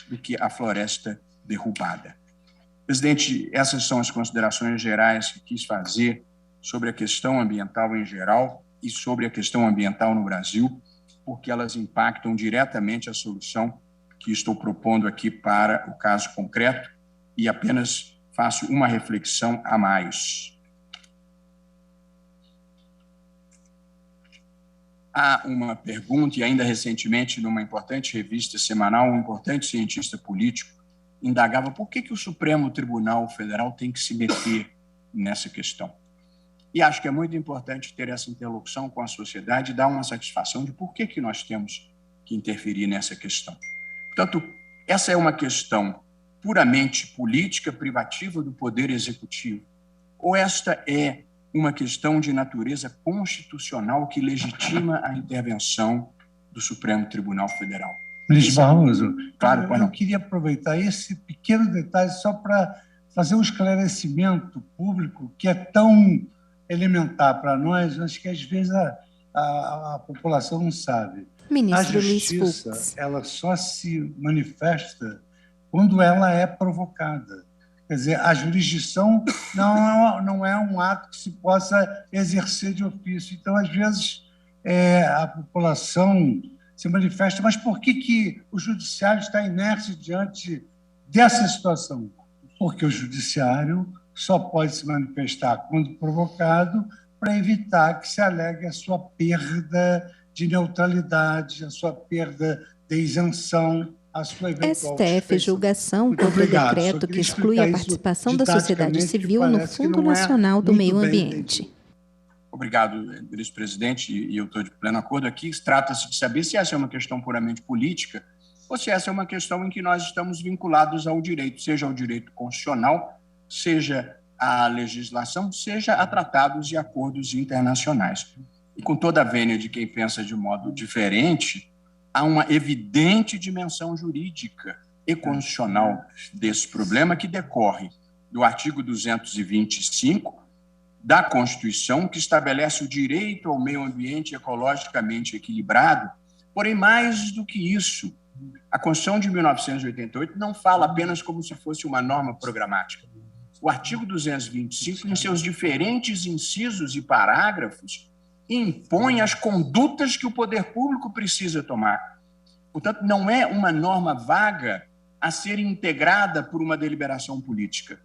do que a floresta derrubada. Presidente, essas são as considerações gerais que quis fazer sobre a questão ambiental em geral e sobre a questão ambiental no Brasil, porque elas impactam diretamente a solução que estou propondo aqui para o caso concreto, e apenas faço uma reflexão a mais. Há uma pergunta, e ainda recentemente, numa importante revista semanal, um importante cientista político indagava por que o Supremo Tribunal Federal tem que se meter nessa questão. E acho que é muito importante ter essa interlocução com a sociedade e dar uma satisfação de por que nós temos que interferir nessa questão. Portanto, essa é uma questão puramente política, privativa do Poder Executivo, ou esta é uma questão de natureza constitucional que legitima a intervenção do Supremo Tribunal Federal? Ministro Barroso, claro, eu queria aproveitar esse pequeno detalhe só para fazer um esclarecimento público que é tão elementar para nós, mas que às vezes a população não sabe. Ministro A justiça, Luiz Fux. ela só se manifesta quando ela é provocada. Quer dizer, a jurisdição não é um ato que se possa exercer de ofício. Então, às vezes, a população se manifesta, mas por que o judiciário está inerte diante dessa situação? Porque o judiciário só pode se manifestar quando provocado para evitar que se alegue a sua perda de neutralidade, a sua perda de isenção, a sua eventual STF julgação contra o decreto que exclui a participação da sociedade civil no Fundo Nacional do Meio Ambiente. Obrigado, ministro-presidente, e eu estou de pleno acordo aqui. Trata-se de saber se essa é uma questão puramente política ou se essa é uma questão em que nós estamos vinculados ao direito, seja ao direito constitucional, seja à legislação, seja a tratados e acordos internacionais. E com toda a vênia de quem pensa de modo diferente, há uma evidente dimensão jurídica e constitucional desse problema que decorre do artigo 225 da Constituição, que estabelece o direito ao meio ambiente ecologicamente equilibrado. Porém, mais do que isso, a Constituição de 1988 não fala apenas como se fosse uma norma programática. O artigo 225, em seus diferentes incisos e parágrafos, impõe as condutas que o poder público precisa tomar. Portanto, não é uma norma vaga a ser integrada por uma deliberação política.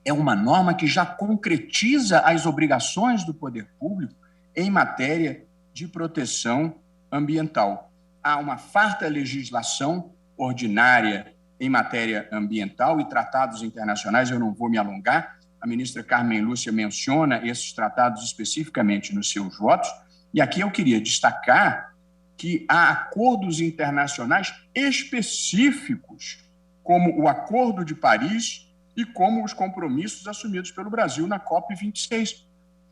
É uma norma que já concretiza as obrigações do poder público em matéria de proteção ambiental. Há uma farta legislação ordinária em matéria ambiental e tratados internacionais, eu não vou me alongar. A ministra Carmen Lúcia menciona esses tratados especificamente nos seus votos, e aqui eu queria destacar que há acordos internacionais específicos, como o Acordo de Paris e como os compromissos assumidos pelo Brasil na COP26.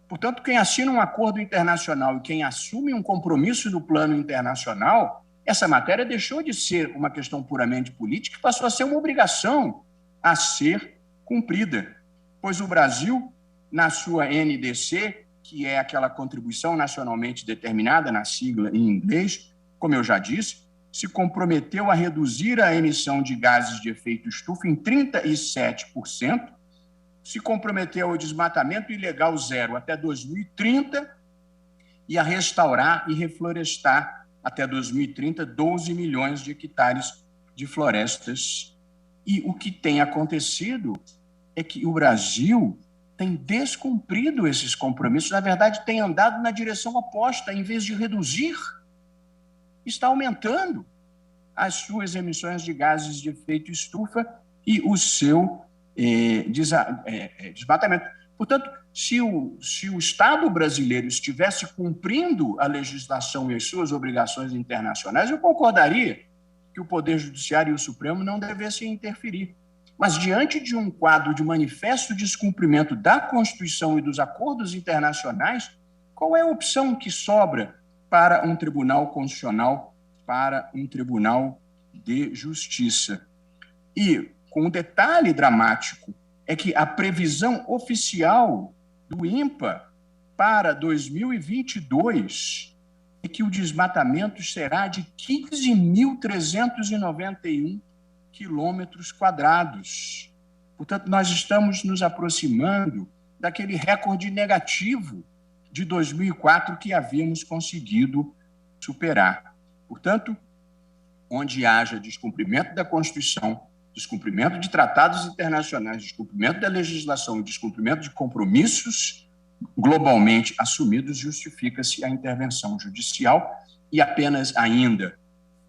Portanto, quem assina um acordo internacional e quem assume um compromisso no plano internacional, essa matéria deixou de ser uma questão puramente política e passou a ser uma obrigação a ser cumprida, pois o Brasil, na sua NDC, que é aquela contribuição nacionalmente determinada, na sigla em inglês, como eu já disse, se comprometeu a reduzir a emissão de gases de efeito estufa em 37%, se comprometeu ao desmatamento ilegal zero até 2030 e a restaurar e reflorestar até 2030 12 milhões de hectares de florestas. E o que tem acontecido é que o Brasil tem descumprido esses compromissos, na verdade, tem andado na direção oposta. Em vez de reduzir está aumentando as suas emissões de gases de efeito estufa e o seu desmatamento. Portanto, se o Estado brasileiro estivesse cumprindo a legislação e as suas obrigações internacionais, eu concordaria que o Poder Judiciário e o Supremo não devessem interferir. Mas, diante de um quadro de manifesto descumprimento da Constituição e dos acordos internacionais, qual é a opção que sobra para um tribunal constitucional, para um tribunal de justiça? E, com um detalhe dramático, é que a previsão oficial do INPA para 2022 é que o desmatamento será de 15.391 quilômetros quadrados. Portanto, nós estamos nos aproximando daquele recorde negativo de 2004 que havíamos conseguido superar. Portanto, onde haja descumprimento da Constituição, descumprimento de tratados internacionais, descumprimento da legislação, descumprimento de compromissos globalmente assumidos, justifica-se a intervenção judicial. E apenas ainda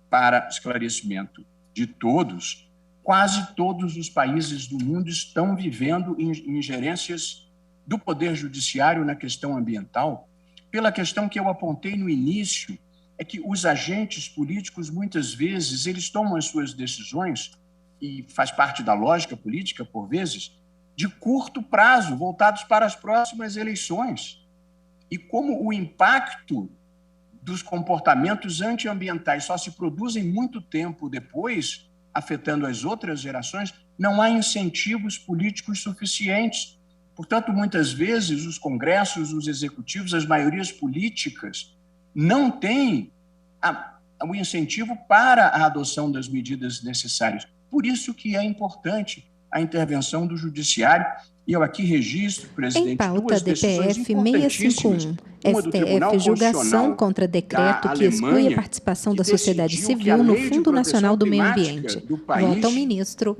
para esclarecimento de todos, quase todos os países do mundo estão vivendo ingerências do Poder Judiciário na questão ambiental, pela questão que eu apontei no início, é que os agentes políticos, muitas vezes, eles tomam as suas decisões, e faz parte da lógica política, por vezes, de curto prazo, voltados para as próximas eleições. E como o impacto dos comportamentos antiambientais só se produzem muito tempo depois, afetando as outras gerações, não há incentivos políticos suficientes. Portanto, muitas vezes, os congressos, os executivos, as maiorias políticas não têm o incentivo para a adoção das medidas necessárias. Por isso que é importante a intervenção do Judiciário. E eu aqui registro, presidente, em pauta, DPF 651, STF julgação contra decreto que exclui a participação da sociedade civil no Fundo Nacional do Meio Ambiente. Vota o ministro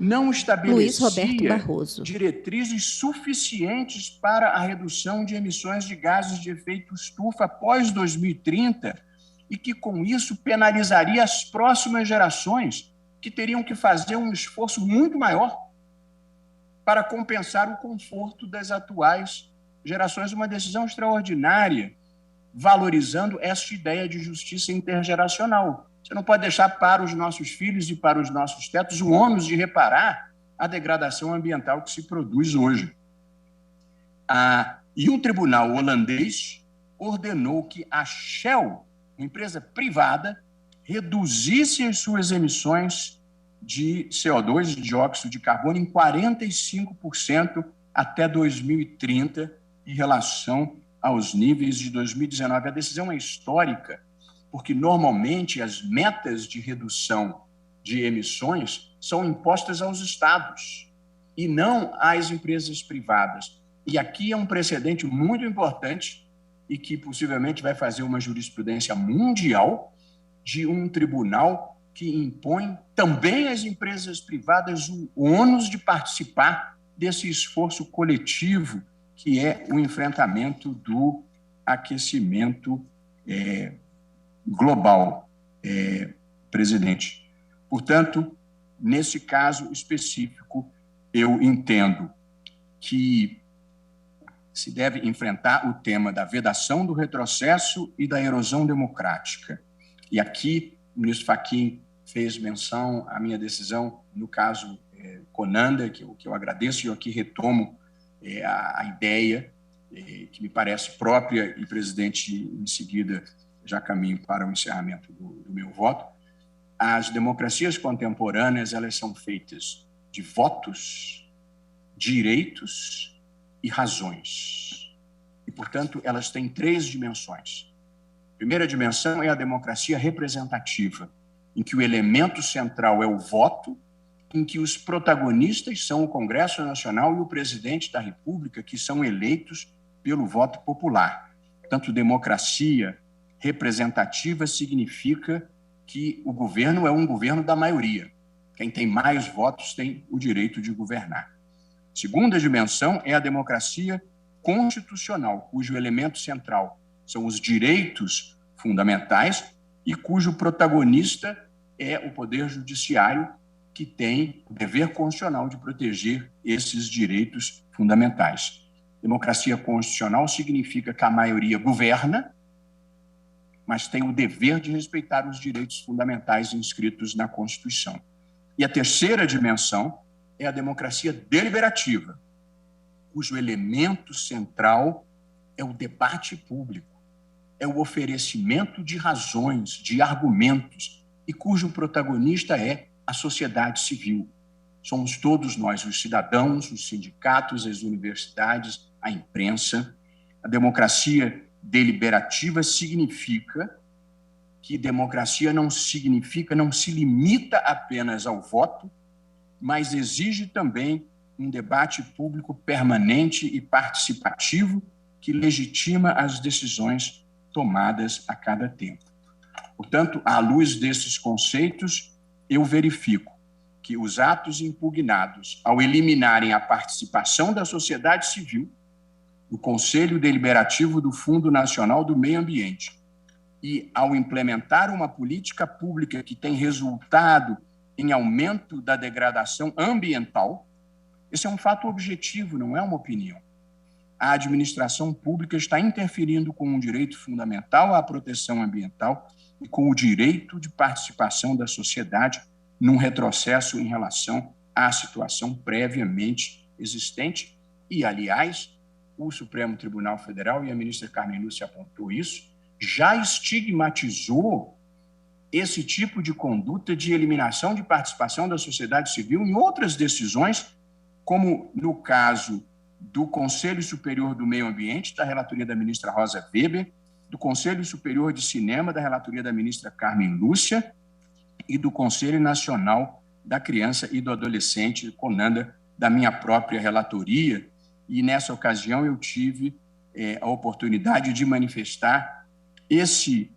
Luiz Roberto Barroso. Diretrizes suficientes para a redução de emissões de gases de efeito estufa após 2030 e que, com isso, penalizaria as próximas gerações, que teriam que fazer um esforço muito maior para compensar o conforto das atuais gerações. Uma decisão extraordinária, valorizando esta ideia de justiça intergeracional. Você não pode deixar para os nossos filhos e para os nossos tetos o ônus de reparar a degradação ambiental que se produz hoje. E um tribunal holandês ordenou que a Shell, uma empresa privada, reduzisse as suas emissões de CO2, de dióxido de carbono, em 45% até 2030, em relação aos níveis de 2019. A decisão é histórica, porque normalmente as metas de redução de emissões são impostas aos estados e não às empresas privadas. E aqui é um precedente muito importante e que possivelmente vai fazer uma jurisprudência mundial de um tribunal que impõe também às empresas privadas o ônus de participar desse esforço coletivo que é o enfrentamento do aquecimento global, presidente. Portanto, nesse caso específico, eu entendo que se deve enfrentar o tema da vedação do retrocesso e da erosão democrática. E aqui o ministro Fachin fez menção à minha decisão no caso Conanda, que eu agradeço, e eu aqui retomo a ideia que me parece própria, e, presidente, em seguida já caminho para o encerramento do meu voto. As democracias contemporâneas, elas são feitas de votos, direitos e razões. E, portanto, elas têm 3 dimensões. A primeira dimensão é a democracia representativa, em que o elemento central é o voto, em que os protagonistas são o Congresso Nacional e o presidente da República, que são eleitos pelo voto popular. Portanto, democracia representativa significa que o governo é um governo da maioria. Quem tem mais votos tem o direito de governar. Segunda dimensão é a democracia constitucional, cujo elemento central são os direitos fundamentais e cujo protagonista é o Poder Judiciário, que tem o dever constitucional de proteger esses direitos fundamentais. Democracia constitucional significa que a maioria governa, mas tem o dever de respeitar os direitos fundamentais inscritos na Constituição. E a terceira dimensão é a democracia deliberativa, cujo elemento central é o debate público, é o oferecimento de razões, de argumentos, e cujo protagonista é a sociedade civil. Somos todos nós, os cidadãos, os sindicatos, as universidades, a imprensa. A democracia deliberativa significa que democracia não se limita apenas ao voto, mas exige também um debate público permanente e participativo que legitima as decisões tomadas a cada tempo. Portanto, à luz desses conceitos, eu verifico que os atos impugnados, ao eliminarem a participação da sociedade civil, do Conselho Deliberativo do Fundo Nacional do Meio Ambiente, e ao implementar uma política pública que tem resultado em aumento da degradação ambiental, esse é um fato objetivo, não é uma opinião. A administração pública está interferindo com um direito fundamental à proteção ambiental e com o direito de participação da sociedade num retrocesso em relação à situação previamente existente. E, aliás, o Supremo Tribunal Federal, e a ministra Carmen Lúcia apontou isso, já estigmatizou esse tipo de conduta de eliminação de participação da sociedade civil em outras decisões, como no caso do Conselho Superior do Meio Ambiente, da relatoria da ministra Rosa Weber, do Conselho Superior de Cinema, da relatoria da ministra Carmen Lúcia, e do Conselho Nacional da Criança e do Adolescente, CONANDA, da minha própria relatoria. E, nessa ocasião, eu tive a oportunidade de manifestar esse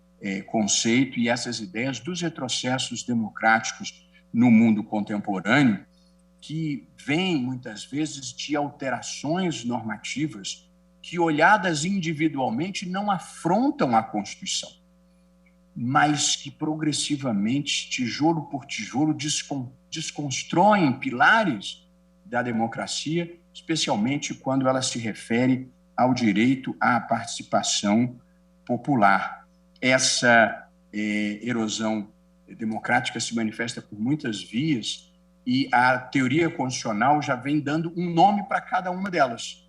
conceito e essas ideias dos retrocessos democráticos no mundo contemporâneo, que vêm, muitas vezes, de alterações normativas que, olhadas individualmente, não afrontam a Constituição, mas que, progressivamente, tijolo por tijolo, desconstroem pilares da democracia, especialmente quando ela se refere ao direito à participação popular. Essa erosão democrática se manifesta por muitas vias e a teoria constitucional já vem dando um nome para cada uma delas.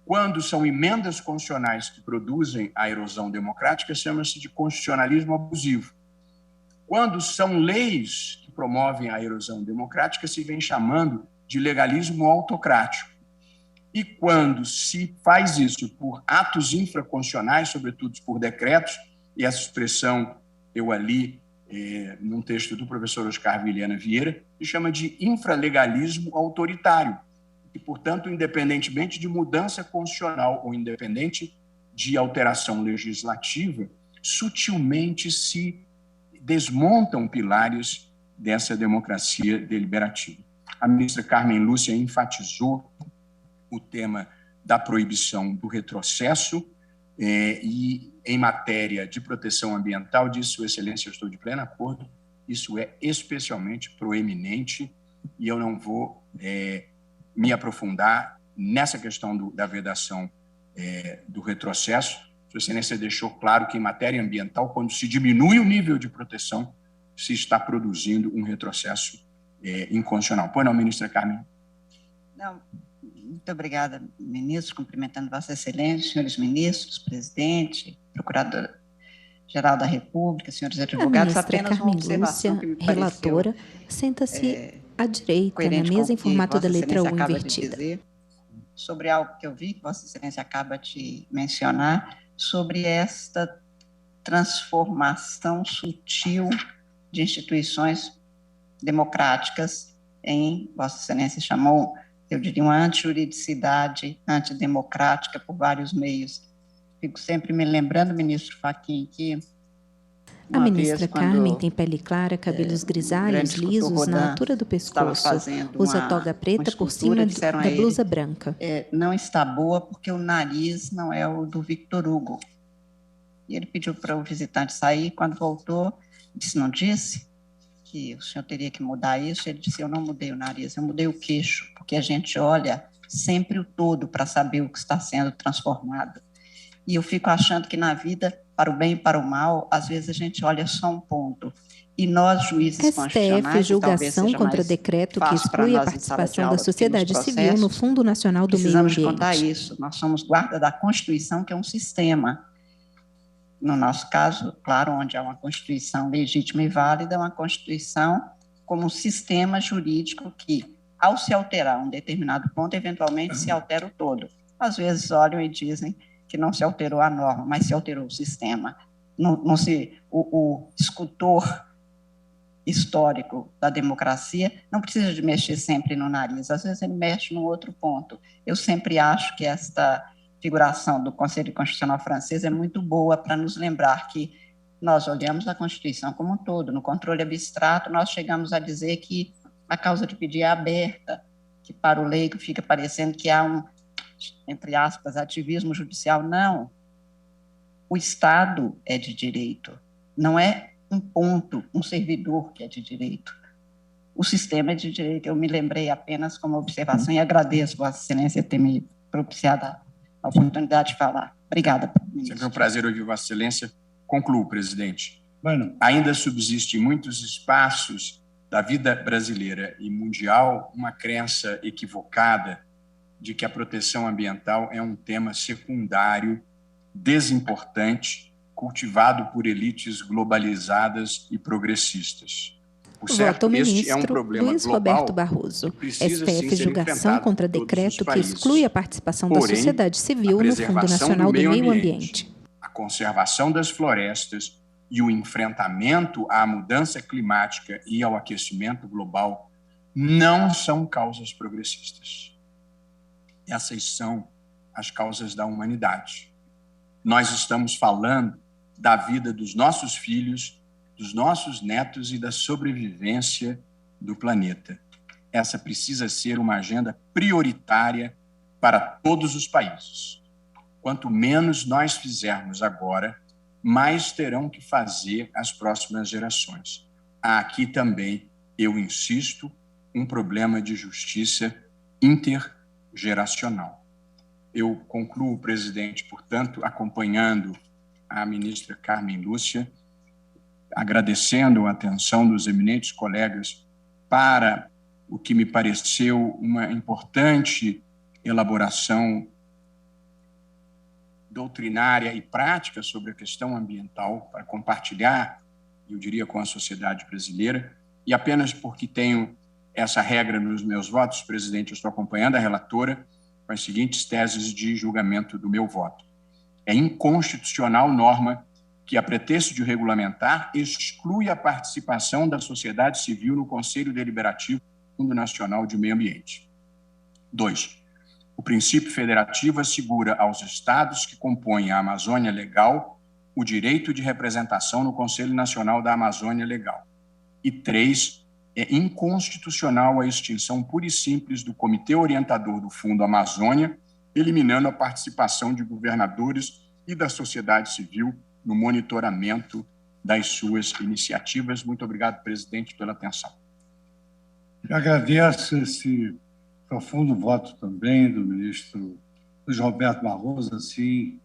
Quando são emendas constitucionais que produzem a erosão democrática, chama-se de constitucionalismo abusivo. Quando são leis que promovem a erosão democrática, se vem chamando de legalismo autocrático. E quando se faz isso por atos infraconstitucionais, sobretudo por decretos, e essa expressão eu ali num texto do professor Oscar Vilhena Vieira, se chama de infralegalismo autoritário, e, portanto, independentemente de mudança constitucional ou independente de alteração legislativa, sutilmente se desmontam pilares dessa democracia deliberativa. A ministra Carmen Lúcia enfatizou o tema da proibição do retrocesso e, em matéria de proteção ambiental, disse Sua Excelência, eu estou de pleno acordo, isso é especialmente proeminente e eu não vou me aprofundar nessa questão da vedação do retrocesso. Sua Excelência deixou claro que, em matéria ambiental, quando se diminui o nível de proteção, se está produzindo um retrocesso inconstitucional. Pois não, ministra Carmen? Não, muito obrigada, ministro, cumprimentando Vossa Excelência, senhores ministros, presidente, procurador-geral da República, senhores advogados. Apenas uma observação que me pareceu, relatora, senta-se à direita, na mesa em formato da letra U invertida. Sobre algo que eu vi, que Vossa Excelência acaba de mencionar, sobre esta transformação sutil de instituições democráticas em, Vossa Excelência chamou, eu diria, uma antijuridicidade antidemocrática por vários meios. Fico sempre me lembrando, ministro Fachin, que a ministra Carmen tem pele clara, cabelos grisalhos, lisos, na altura do pescoço. Usa toga preta por cima da blusa branca. Não está boa porque o nariz não é o do Victor Hugo. e ele pediu para o visitante sair. Quando voltou, disse, não disse que o senhor teria que mudar isso? Ele disse, eu não mudei o nariz, eu mudei o queixo, porque a gente olha sempre o todo para saber o que está sendo transformado. E eu fico achando que na vida, para o bem e para o mal, às vezes a gente olha só um ponto. E nós, juízes constitucionais, julgação contra decreto que exclui a participação da sociedade civil no Fundo Nacional do Meio Ambiente. Precisamos contar isso. Nós somos guarda da Constituição, que é um sistema. No nosso caso, claro, onde há uma Constituição legítima e válida, uma Constituição como um sistema jurídico que, ao se alterar um determinado ponto, eventualmente se altera o todo. Às vezes olham e dizem que não se alterou a norma, mas se alterou o sistema. O escultor histórico da democracia não precisa de mexer sempre no nariz, às vezes ele mexe num outro ponto. Eu sempre acho que esta figuração do Conselho Constitucional francês é muito boa para nos lembrar que nós olhamos a Constituição como um todo. No controle abstrato, nós chegamos a dizer que a causa de pedir é aberta, que para o leigo fica parecendo que há um, entre aspas, ativismo judicial. Não. O Estado é de direito, não é um ponto, um servidor que é de direito. O sistema é de direito. Eu me lembrei apenas como observação e agradeço Vossa Excelência ter me propiciado a oportunidade de falar. Obrigada. Sempre um prazer ouvir Vossa Excelência. Concluo, presidente. Bueno. Ainda subsiste em muitos espaços da vida brasileira e mundial uma crença equivocada de que a proteção ambiental é um tema secundário, desimportante, cultivado por elites globalizadas e progressistas. Por certo, este é um problema Luiz global Roberto Barroso. precisa, STF julgação contra decreto que exclui a participação da sociedade civil no Fundo Nacional do Meio Ambiente. A conservação das florestas e o enfrentamento à mudança climática e ao aquecimento global não são causas progressistas. Essas são as causas da humanidade. Nós estamos falando da vida dos nossos filhos, dos nossos netos e da sobrevivência do planeta. Essa precisa ser uma agenda prioritária para todos os países. Quanto menos nós fizermos agora, mais terão que fazer as próximas gerações. Há aqui também, eu insisto, um problema de justiça intergeracional. Eu concluo, presidente, portanto, acompanhando a ministra Carmen Lúcia, agradecendo a atenção dos eminentes colegas para o que me pareceu uma importante elaboração doutrinária e prática sobre a questão ambiental para compartilhar, eu diria, com a sociedade brasileira. E apenas porque tenho essa regra nos meus votos, presidente, eu estou acompanhando a relatora com as seguintes teses de julgamento do meu voto. É inconstitucional norma que, a pretexto de regulamentar, exclui a participação da sociedade civil no Conselho Deliberativo do Fundo Nacional de Meio Ambiente. 2. O princípio federativo assegura aos estados que compõem a Amazônia Legal o direito de representação no Conselho Nacional da Amazônia Legal. E 3. É inconstitucional a extinção pura e simples do Comitê Orientador do Fundo Amazônia, eliminando a participação de governadores e da sociedade civil no monitoramento das suas iniciativas. Muito obrigado, presidente, pela atenção. Eu agradeço esse profundo voto também do ministro Luiz Roberto Barroso, assim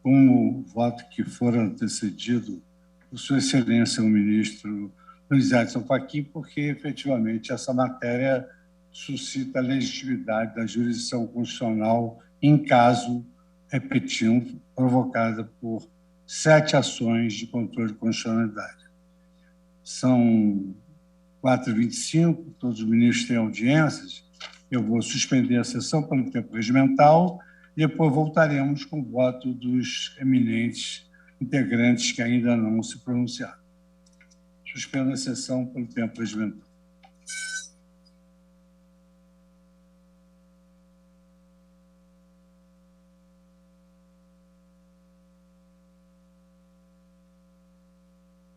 como o voto que fora antecedido por Sua Excelência, o ministro Luiz Edson Fachin, porque, efetivamente, essa matéria suscita a legitimidade da jurisdição constitucional em caso, repetindo, provocada por 7 ações de controle de constitucionalidade. São 4h25, todos os ministros têm audiências. Eu vou suspender a sessão pelo tempo regimental e depois voltaremos com o voto dos eminentes integrantes que ainda não se pronunciaram. Suspendo a sessão pelo tempo regimental.